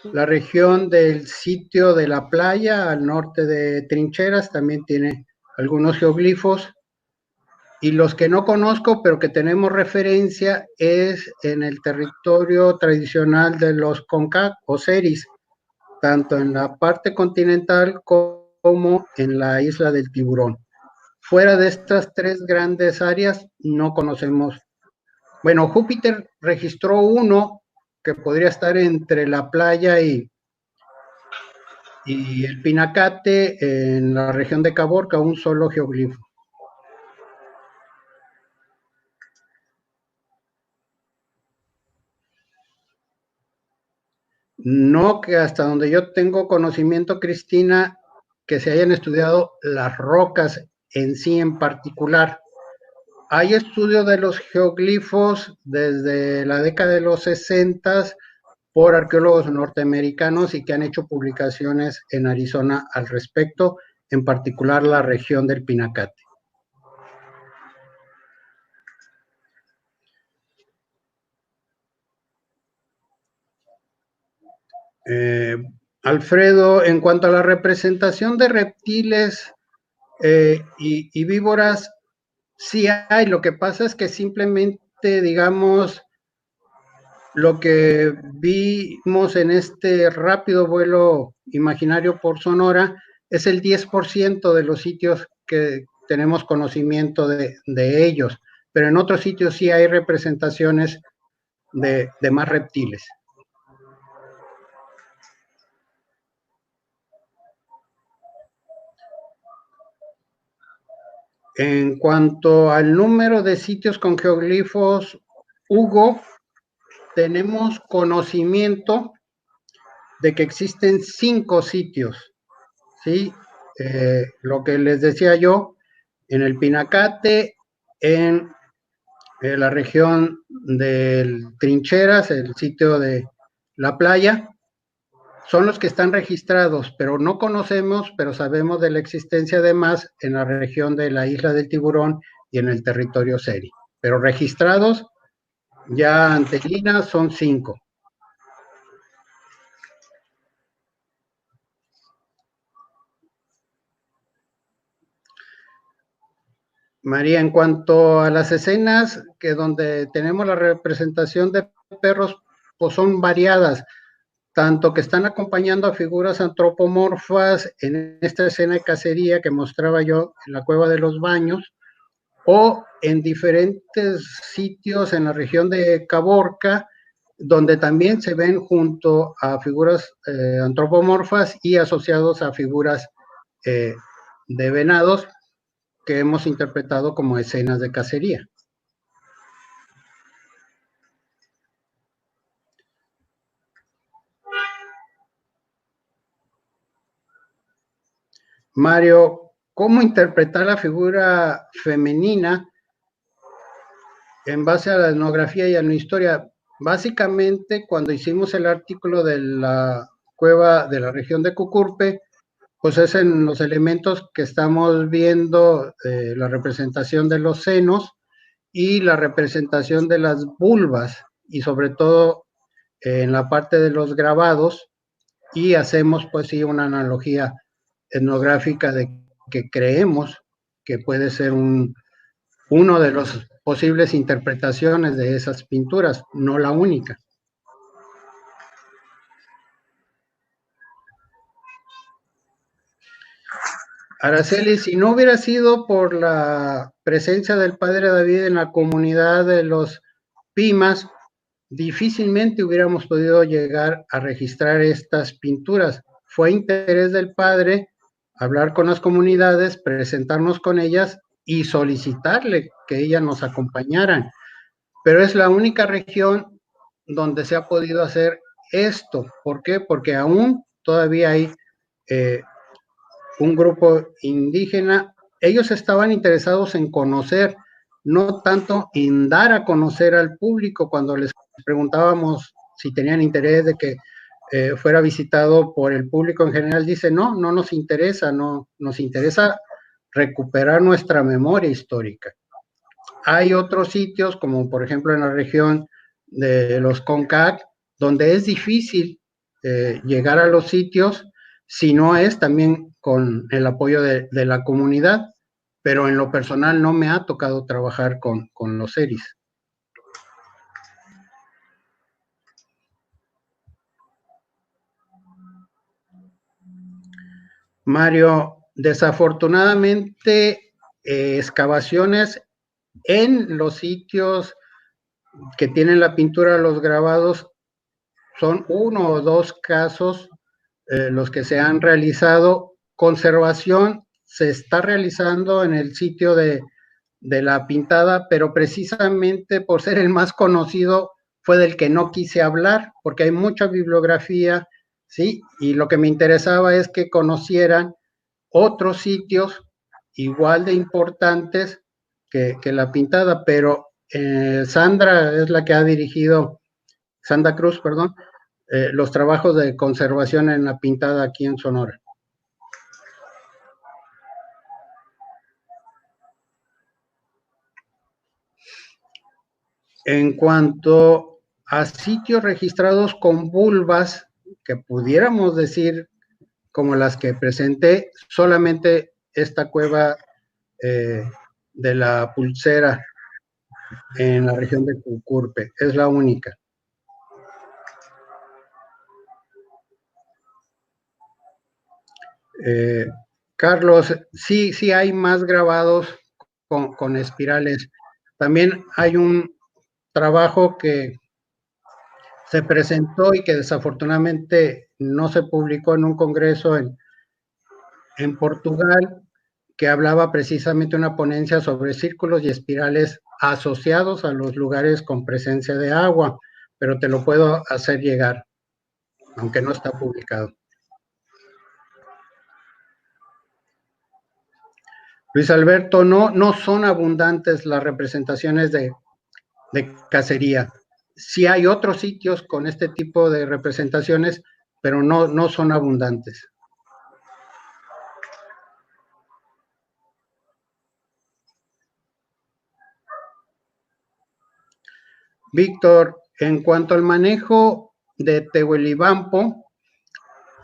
la región del sitio de la playa al norte de Trincheras también tiene algunos geoglifos, y los que no conozco pero que tenemos referencia es en el territorio tradicional de los Concac o Seris, tanto en la parte continental como en la isla del Tiburón. Fuera de estas tres grandes áreas no conocemos. Bueno, Júpiter registró uno que podría estar entre la playa y el Pinacate en la región de Caborca, un solo geoglifo. No que hasta donde yo tengo conocimiento, Cristina, que se hayan estudiado las rocas en sí en particular. Hay estudio de los geoglifos desde la década de los 60 por arqueólogos norteamericanos y que han hecho publicaciones en Arizona al respecto, en particular la región del Pinacate. Alfredo, en cuanto a la representación de reptiles y víboras, sí hay. Lo que pasa es que simplemente, digamos, lo que vimos en este rápido vuelo imaginario por Sonora es el 10% de los sitios que tenemos conocimiento de ellos, pero en otros sitios sí hay representaciones de más reptiles. En cuanto al número de sitios con geoglifos, Hugo, tenemos conocimiento de que existen 5 sitios, ¿sí? Lo que les decía yo, en el Pinacate, en la región del Trincheras, el sitio de la playa, son los que están registrados, pero no conocemos, pero sabemos de la existencia de más en la región de la isla del Tiburón y en el territorio Seri. Pero registrados ya ante Lina son 5. María, en cuanto a las escenas que donde tenemos la representación de perros, pues son variadas, tanto que están acompañando a figuras antropomorfas en esta escena de cacería que mostraba yo en la Cueva de los Baños, o en diferentes sitios en la región de Caborca, donde también se ven junto a figuras antropomorfas y asociados a figuras de venados que hemos interpretado como escenas de cacería. Mario, ¿cómo interpretar la figura femenina en base a la etnografía y a la historia? Básicamente, cuando hicimos el artículo de la cueva de la región de Cucurpe, pues es en los elementos que estamos viendo la representación de los senos y la representación de las vulvas, y sobre todo en la parte de los grabados, y hacemos pues sí una analogía etnográfica de que creemos que puede ser uno de los posibles interpretaciones de esas pinturas, no la única. Araceli, si no hubiera sido por la presencia del padre David en la comunidad de los Pimas, difícilmente hubiéramos podido llegar a registrar estas pinturas. Fue interés del padre hablar con las comunidades, presentarnos con ellas y solicitarle que ellas nos acompañaran. Pero es la única región donde se ha podido hacer esto. ¿Por qué? Porque aún todavía hay un grupo indígena ellos estaban interesados en conocer, no tanto en dar a conocer al público. Cuando les preguntábamos si tenían interés de que fuera visitado por el público en general, dice, no, no nos interesa, no, nos interesa recuperar nuestra memoria histórica. Hay otros sitios, como por ejemplo en la región de los CONCAC, donde es difícil llegar a los sitios, si no es también con el apoyo de la comunidad, pero en lo personal no me ha tocado trabajar con los seris. Mario, desafortunadamente, excavaciones en los sitios que tienen la pintura, los grabados, son 1 o 2 casos los que se han realizado. Conservación se está realizando en el sitio de la pintada, pero precisamente por ser el más conocido fue del que no quise hablar, porque hay mucha bibliografía, ¿sí? Y lo que me interesaba es que conocieran otros sitios igual de importantes que la pintada, pero Sandra es la que ha dirigido, Sandra Cruz, perdón, los trabajos de conservación en la pintada aquí en Sonora. En cuanto a sitios registrados con vulvas, que pudiéramos decir como las que presenté, solamente esta cueva de la Pulsera en la región de Cucurpe, es la única. Carlos, sí hay más grabados con espirales. También hay un trabajo que se presentó y que desafortunadamente no se publicó en un congreso en Portugal, que hablaba precisamente de una ponencia sobre círculos y espirales asociados a los lugares con presencia de agua, pero te lo puedo hacer llegar, aunque no está publicado. Luis Alberto, no son abundantes las representaciones de cacería. Sí hay otros sitios con este tipo de representaciones, pero no son abundantes. Víctor, en cuanto al manejo de Tehuelibampo,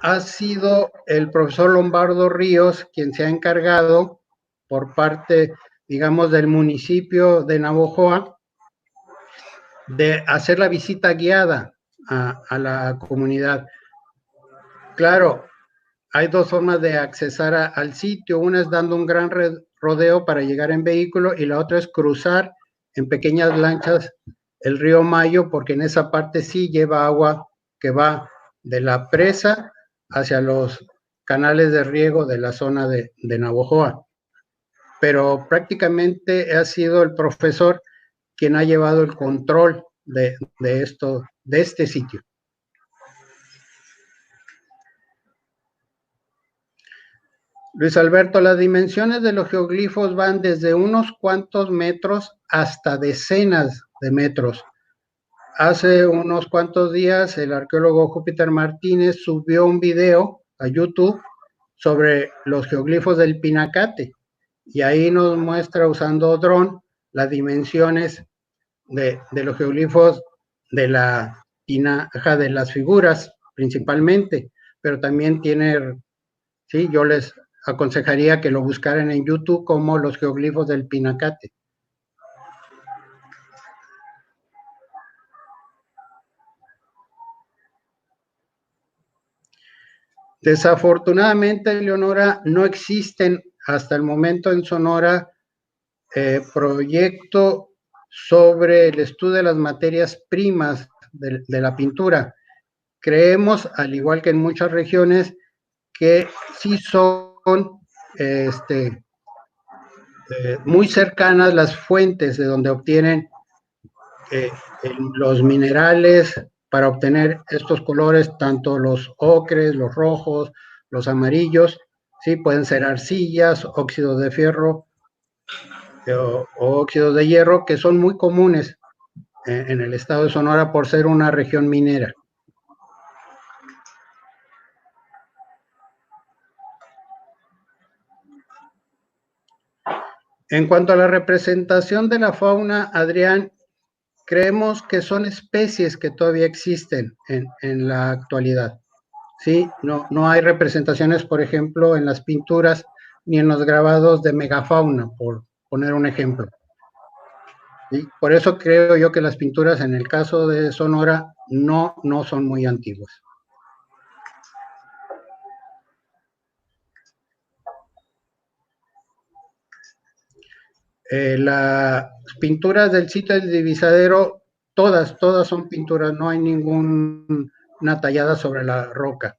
ha sido el profesor Lombardo Ríos quien se ha encargado por parte, digamos, del municipio de Navojoa de hacer la visita guiada a la comunidad. Claro, hay 2 formas de accesar al sitio. Una es dando un gran rodeo para llegar en vehículo y la otra es cruzar en pequeñas lanchas el río Mayo, porque en esa parte sí lleva agua que va de la presa hacia los canales de riego de la zona de Navojoa. Pero prácticamente ha sido el profesor quien ha llevado el control de este sitio. Luis Alberto, las dimensiones de los geoglifos van desde unos cuantos metros hasta decenas de metros. Hace unos cuantos días el arqueólogo Júpiter Martínez subió un video a YouTube sobre los geoglifos del Pinacate y ahí nos muestra usando dron las dimensiones de los geoglifos de la tinaja de las figuras principalmente, pero también tiene, sí, yo les aconsejaría que lo buscaran en YouTube como los geoglifos del Pinacate. Desafortunadamente, Leonora, no existen hasta el momento en Sonora proyecto sobre el estudio de las materias primas de la pintura. Creemos, al igual que en muchas regiones, que sí son muy cercanas las fuentes de donde obtienen los minerales para obtener estos colores, tanto los ocres, los rojos, los amarillos, Sí, pueden ser arcillas, óxidos de fierro o óxidos de hierro, que son muy comunes en el estado de Sonora por ser una región minera. En cuanto a la representación de la fauna, Adrián, creemos que son especies que todavía existen en la actualidad. ¿Sí? No hay representaciones, por ejemplo, en las pinturas ni en los grabados de megafauna, por poner un ejemplo. ¿Sí? Por eso creo yo que las pinturas en el caso de Sonora no son muy antiguas. Las pinturas del sitio del Divisadero, todas son pinturas, no hay ninguna tallada sobre la roca.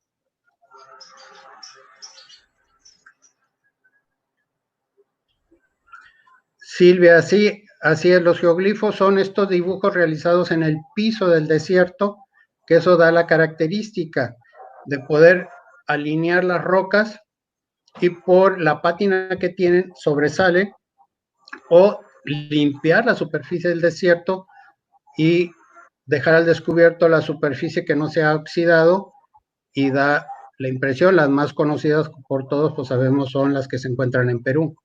Silvia, sí, así es, los geoglifos son estos dibujos realizados en el piso del desierto, que eso da la característica de poder alinear las rocas y por la pátina que tienen sobresale o limpiar la superficie del desierto y dejar al descubierto la superficie que no se ha oxidado y da la impresión. Las más conocidas por todos, pues sabemos, son las que se encuentran en Perú.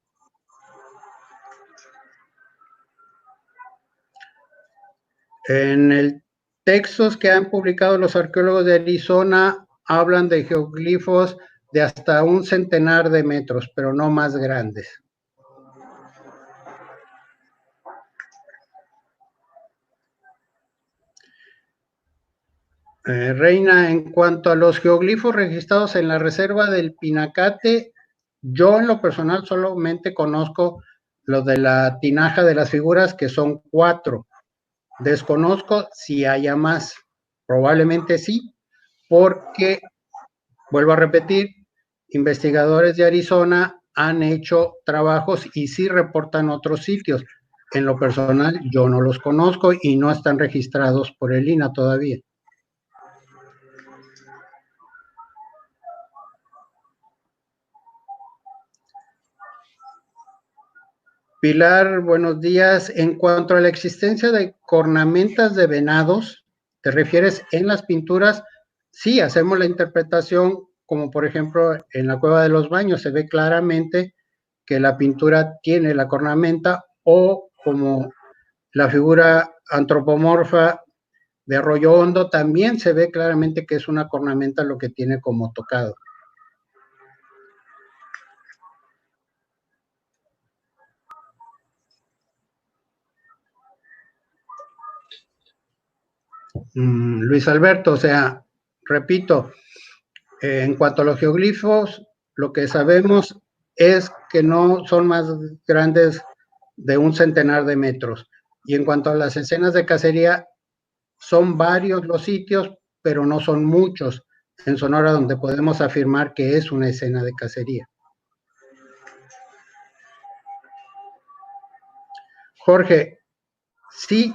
En el textos que han publicado los arqueólogos de Arizona hablan de geoglifos de hasta 1 centenar de metros, pero no más grandes. Reina, en cuanto a los geoglifos registrados en la reserva del Pinacate, yo en lo personal solamente conozco los de la tinaja de las figuras, que son 4. Desconozco si haya más, probablemente sí, porque, vuelvo a repetir, investigadores de Arizona han hecho trabajos y sí reportan otros sitios. En lo personal, yo no los conozco y no están registrados por el INAH todavía. Pilar, buenos días. En cuanto a la existencia de cornamentas de venados, ¿te refieres en las pinturas? Sí, hacemos la interpretación, como por ejemplo en la Cueva de los Baños, se ve claramente que la pintura tiene la cornamenta, o como la figura antropomorfa de Arroyo Hondo, también se ve claramente que es una cornamenta lo que tiene como tocado. Luis Alberto, o sea, repito, en cuanto a los geoglifos, lo que sabemos es que no son más grandes de 1 centenar de metros. Y en cuanto a las escenas de cacería, son varios los sitios, pero no son muchos en Sonora donde podemos afirmar que es una escena de cacería. Jorge, sí,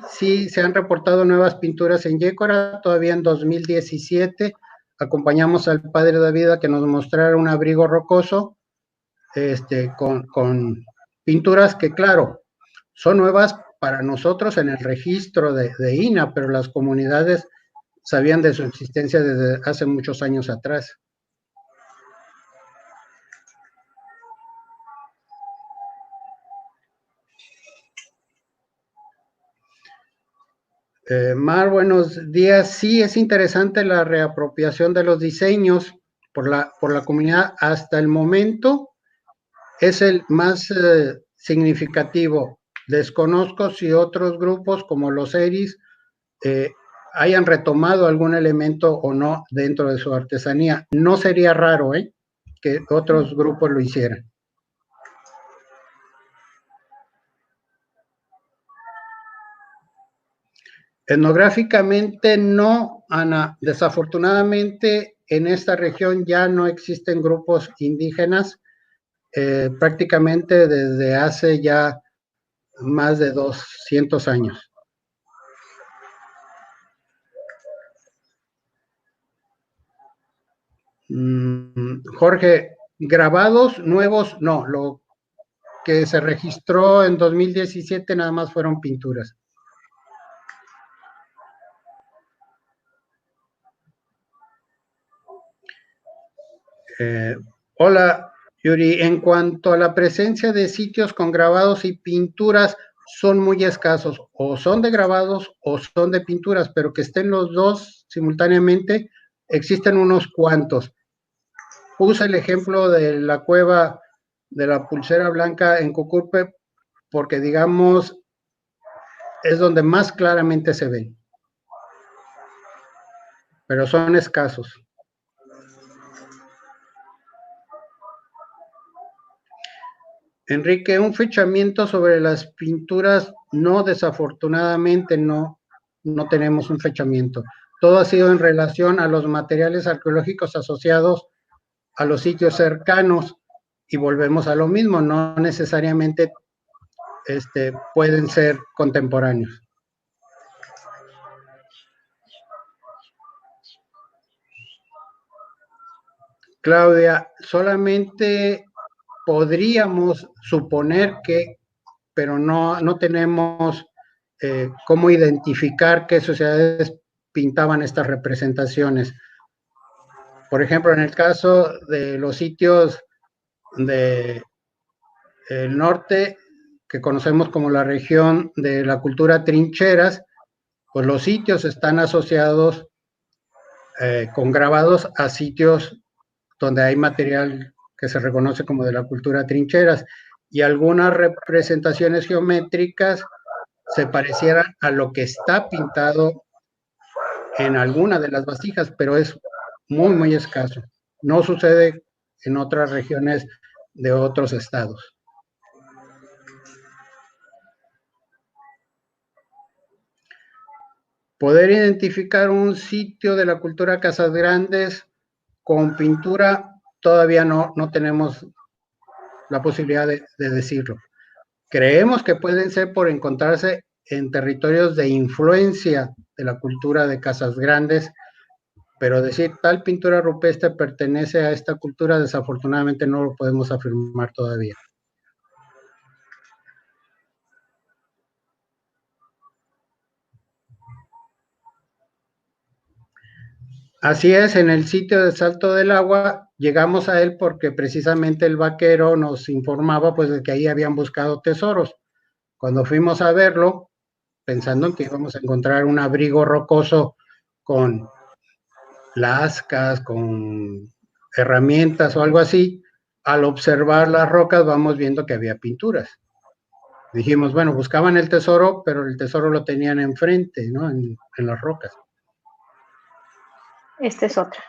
se han reportado nuevas pinturas en Yécora. Todavía en 2017 acompañamos al padre David a que nos mostrara un abrigo rocoso con pinturas que, claro, son nuevas para nosotros en el registro de INAH, pero las comunidades sabían de su existencia desde hace muchos años atrás. Mar, buenos días. Sí, es interesante la reapropiación de los diseños por la comunidad. Hasta el momento es el más significativo. Desconozco si otros grupos como los ERIS hayan retomado algún elemento o no dentro de su artesanía. No sería raro que otros grupos lo hicieran. Etnográficamente no, Ana. Desafortunadamente en esta región ya no existen grupos indígenas, prácticamente desde hace ya más de 200 años. Jorge, Grabados nuevos, no. Lo que se registró en 2017 nada más fueron pinturas. Hola, Yuri. En cuanto a la presencia de sitios con grabados y pinturas, son muy escasos. O son de grabados o son de pinturas, pero que estén los dos simultáneamente, existen unos cuantos. Puse el ejemplo de la cueva de la Pulsera Blanca en Cucurpe porque, digamos, es donde más claramente se ven, pero son escasos. Enrique, un fechamiento sobre las pinturas, no, desafortunadamente no tenemos un fechamiento. Todo ha sido en relación a los materiales arqueológicos asociados a los sitios cercanos y volvemos a lo mismo, no necesariamente pueden ser contemporáneos. Claudia, solamente podríamos suponer que, pero no tenemos cómo identificar qué sociedades pintaban estas representaciones. Por ejemplo, en el caso de los sitios del norte, que conocemos como la región de la cultura trincheras, pues los sitios están asociados con grabados a sitios donde hay material que se reconoce como de la cultura trincheras, y algunas representaciones geométricas se parecieran a lo que está pintado en alguna de las vasijas, pero es muy, muy escaso. No sucede en otras regiones de otros estados. Poder identificar un sitio de la cultura Casas Grandes con pintura, todavía no tenemos la posibilidad de decirlo. Creemos que pueden ser por encontrarse en territorios de influencia de la cultura de Casas Grandes, pero decir tal pintura rupestre pertenece a esta cultura, desafortunadamente no lo podemos afirmar todavía. Así es, en el sitio de Salto del Agua llegamos a él porque precisamente el vaquero nos informaba pues de que ahí habían buscado tesoros. Cuando fuimos a verlo, pensando en que íbamos a encontrar un abrigo rocoso con lascas, con herramientas o algo así, al observar las rocas vamos viendo que había pinturas. Dijimos, bueno, buscaban el tesoro, pero el tesoro lo tenían enfrente, ¿no? En las rocas. Esta es otra.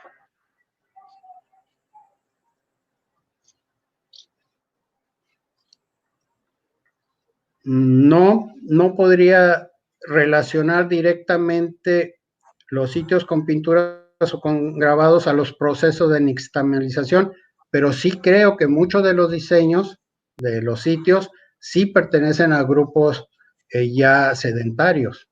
No podría relacionar directamente los sitios con pinturas o con grabados a los procesos de nixtamalización, pero sí creo que muchos de los diseños de los sitios sí pertenecen a grupos ya sedentarios.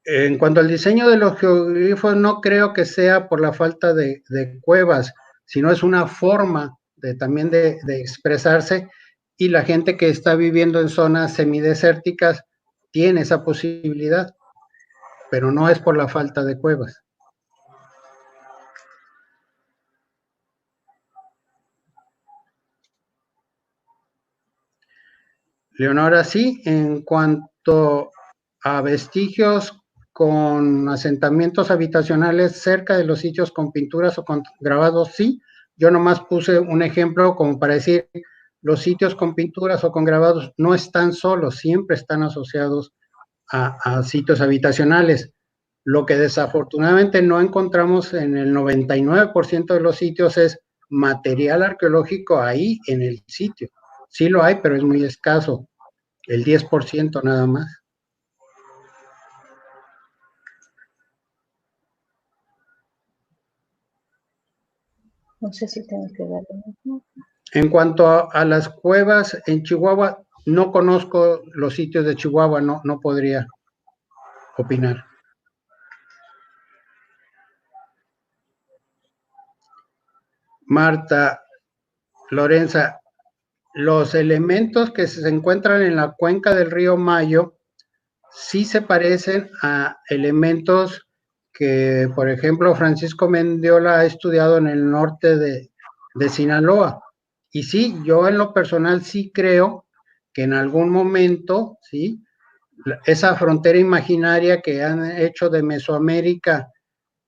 En cuanto al diseño de los geoglifos, no creo que sea por la falta de cuevas, sino es una forma también de expresarse, y la gente que está viviendo en zonas semidesérticas tiene esa posibilidad, pero no es por la falta de cuevas. Leonora, sí, en cuanto a vestigios con asentamientos habitacionales cerca de los sitios con pinturas o con grabados, sí. Yo nomás puse un ejemplo como para decir, los sitios con pinturas o con grabados no están solos, siempre están asociados a sitios habitacionales. Lo que desafortunadamente no encontramos en el 99% de los sitios es material arqueológico ahí en el sitio. Sí lo hay, pero es muy escaso, el 10% nada más. No sé si tengo que ver. En cuanto a las cuevas en Chihuahua, no conozco los sitios de Chihuahua, no podría. opinar. Marta Lorenza, los elementos que se encuentran en la cuenca del río Mayo sí se parecen a elementos que, por ejemplo, Francisco Mendiola ha estudiado en el norte de Sinaloa. Y sí, yo en lo personal sí creo que en algún momento, sí, esa frontera imaginaria que han hecho de Mesoamérica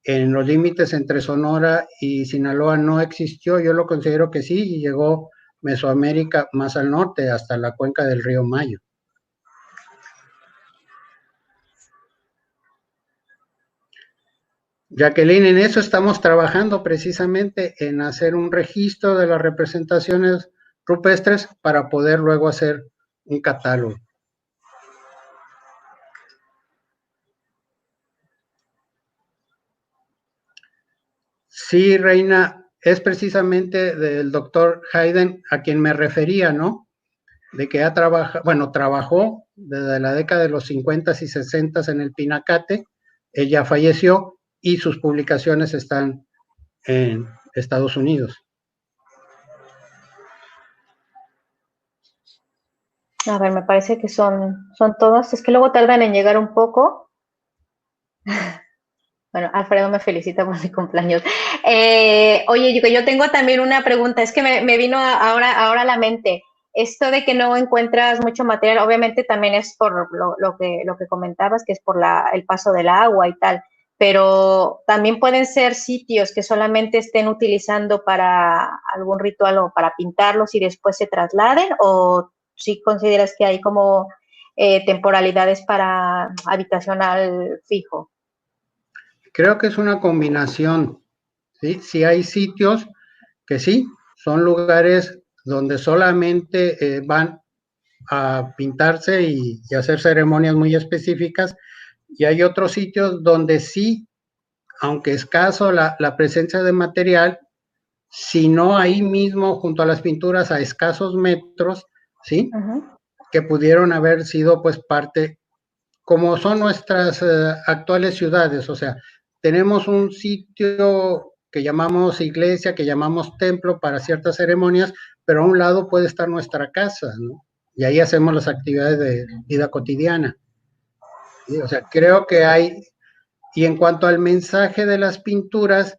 en los límites entre Sonora y Sinaloa no existió. Yo lo considero que sí, y llegó Mesoamérica más al norte, hasta la cuenca del río Mayo. Jacqueline, en eso estamos trabajando precisamente, en hacer un registro de las representaciones rupestres para poder luego hacer un catálogo. Sí, Reina, es precisamente del doctor Hayden a quien me refería, ¿no? De que ha trabajado, bueno, trabajó desde la década de los 50 y 60 en el Pinacate, ella falleció y sus publicaciones están en Estados Unidos. A ver, me parece que son todas. Es que luego tardan en llegar un poco. Bueno, Alfredo me felicita por mi cumpleaños. Oye, yo tengo también una pregunta. Es que me vino ahora a la mente. Esto de que no encuentras mucho material, obviamente también es por lo que comentabas, que es por el paso del agua y tal. Pero también pueden ser sitios que solamente estén utilizando para algún ritual o para pintarlos y después se trasladen, o si consideras que hay como temporalidades para habitacional fijo. Creo que es una combinación, ¿sí? Sí hay sitios que sí, son lugares donde solamente van a pintarse y hacer ceremonias muy específicas, y hay otros sitios donde sí, aunque escaso la presencia de material, si no ahí mismo junto a las pinturas a escasos metros, ¿sí? Que pudieron haber sido pues parte, como son nuestras actuales ciudades, o sea, tenemos un sitio que llamamos iglesia, que llamamos templo para ciertas ceremonias, pero a un lado puede estar nuestra casa, ¿no? Y ahí hacemos las actividades de vida cotidiana. ¿Sí? O sea, creo que hay, y en cuanto al mensaje de las pinturas,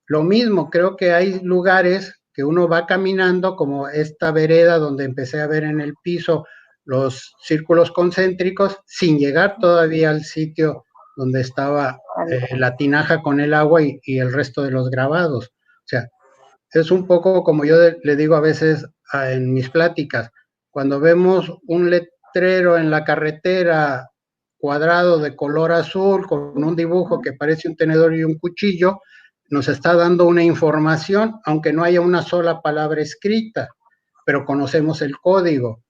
lo mismo, creo que hay lugares que uno va caminando, como esta vereda donde empecé a ver en el piso los círculos concéntricos, sin llegar todavía al sitio donde estaba la tinaja con el agua y el resto de los grabados. O sea, es un poco como yo le digo a veces en mis pláticas, cuando vemos un letrero en la carretera cuadrado de color azul con un dibujo que parece un tenedor y un cuchillo, nos está dando una información, aunque no haya una sola palabra escrita, pero conocemos el código.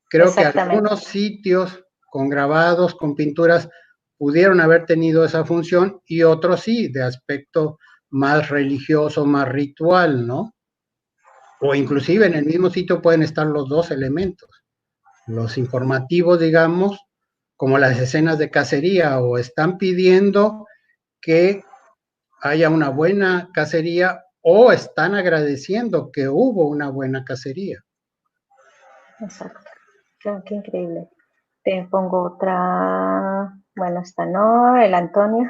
Creo que algunos sitios con grabados, con pinturas, pudieron haber tenido esa función, y otros sí, de aspecto más religioso, más ritual, ¿no? O inclusive en el mismo sitio pueden estar los dos elementos, los informativos, digamos, como las escenas de cacería, o están pidiendo que haya una buena cacería, o están agradeciendo que hubo una buena cacería. Exacto. Qué increíble. Te pongo otra. Bueno, esta no, el Antonio.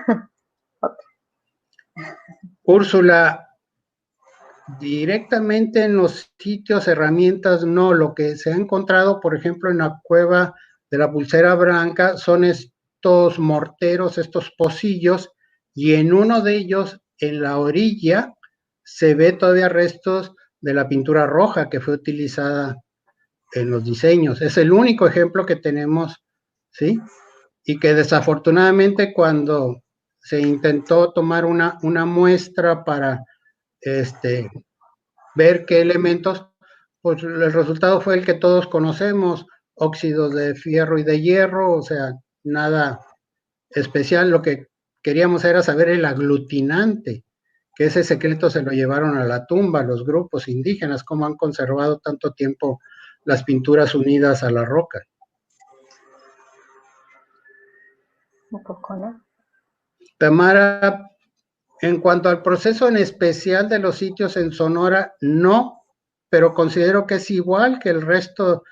Úrsula, directamente en los sitios, herramientas, no. Lo que se ha encontrado, por ejemplo, en la cueva de la Pulsera Blanca, son estos morteros, estos pocillos, y en uno de ellos, en la orilla, se ve todavía restos de la pintura roja que fue utilizada en los diseños. Es el único ejemplo que tenemos, ¿sí? Y que desafortunadamente, cuando se intentó tomar una muestra para ver qué elementos, pues el resultado fue el que todos conocemos: óxidos de fierro y de hierro, o sea, nada especial. Lo que queríamos era saber el aglutinante, que ese secreto se lo llevaron a la tumba los grupos indígenas, cómo han conservado tanto tiempo las pinturas unidas a la roca. un poco, ¿no? Tamara, en cuanto al proceso en especial de los sitios en Sonora, no, pero considero que es igual que el resto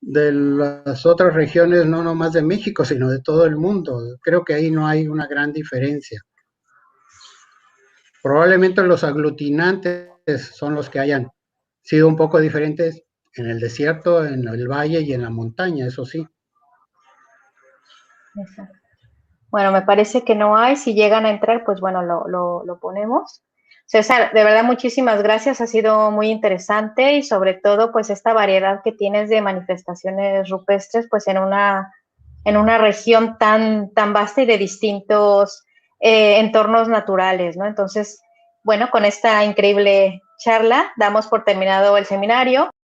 de las otras regiones, no nomás de México, sino de todo el mundo. Creo que ahí no hay una gran diferencia. Probablemente los aglutinantes son los que hayan sido un poco diferentes en el desierto, en el valle y en la montaña, eso sí. Exacto. Bueno, me parece que no hay. Si llegan a entrar, pues bueno, lo ponemos. César, de verdad, muchísimas gracias. Ha sido muy interesante y sobre todo, pues esta variedad que tienes de manifestaciones rupestres, pues en una región tan vasta y de distintos entornos naturales, ¿no? Entonces, bueno, con esta increíble charla damos por terminado el seminario.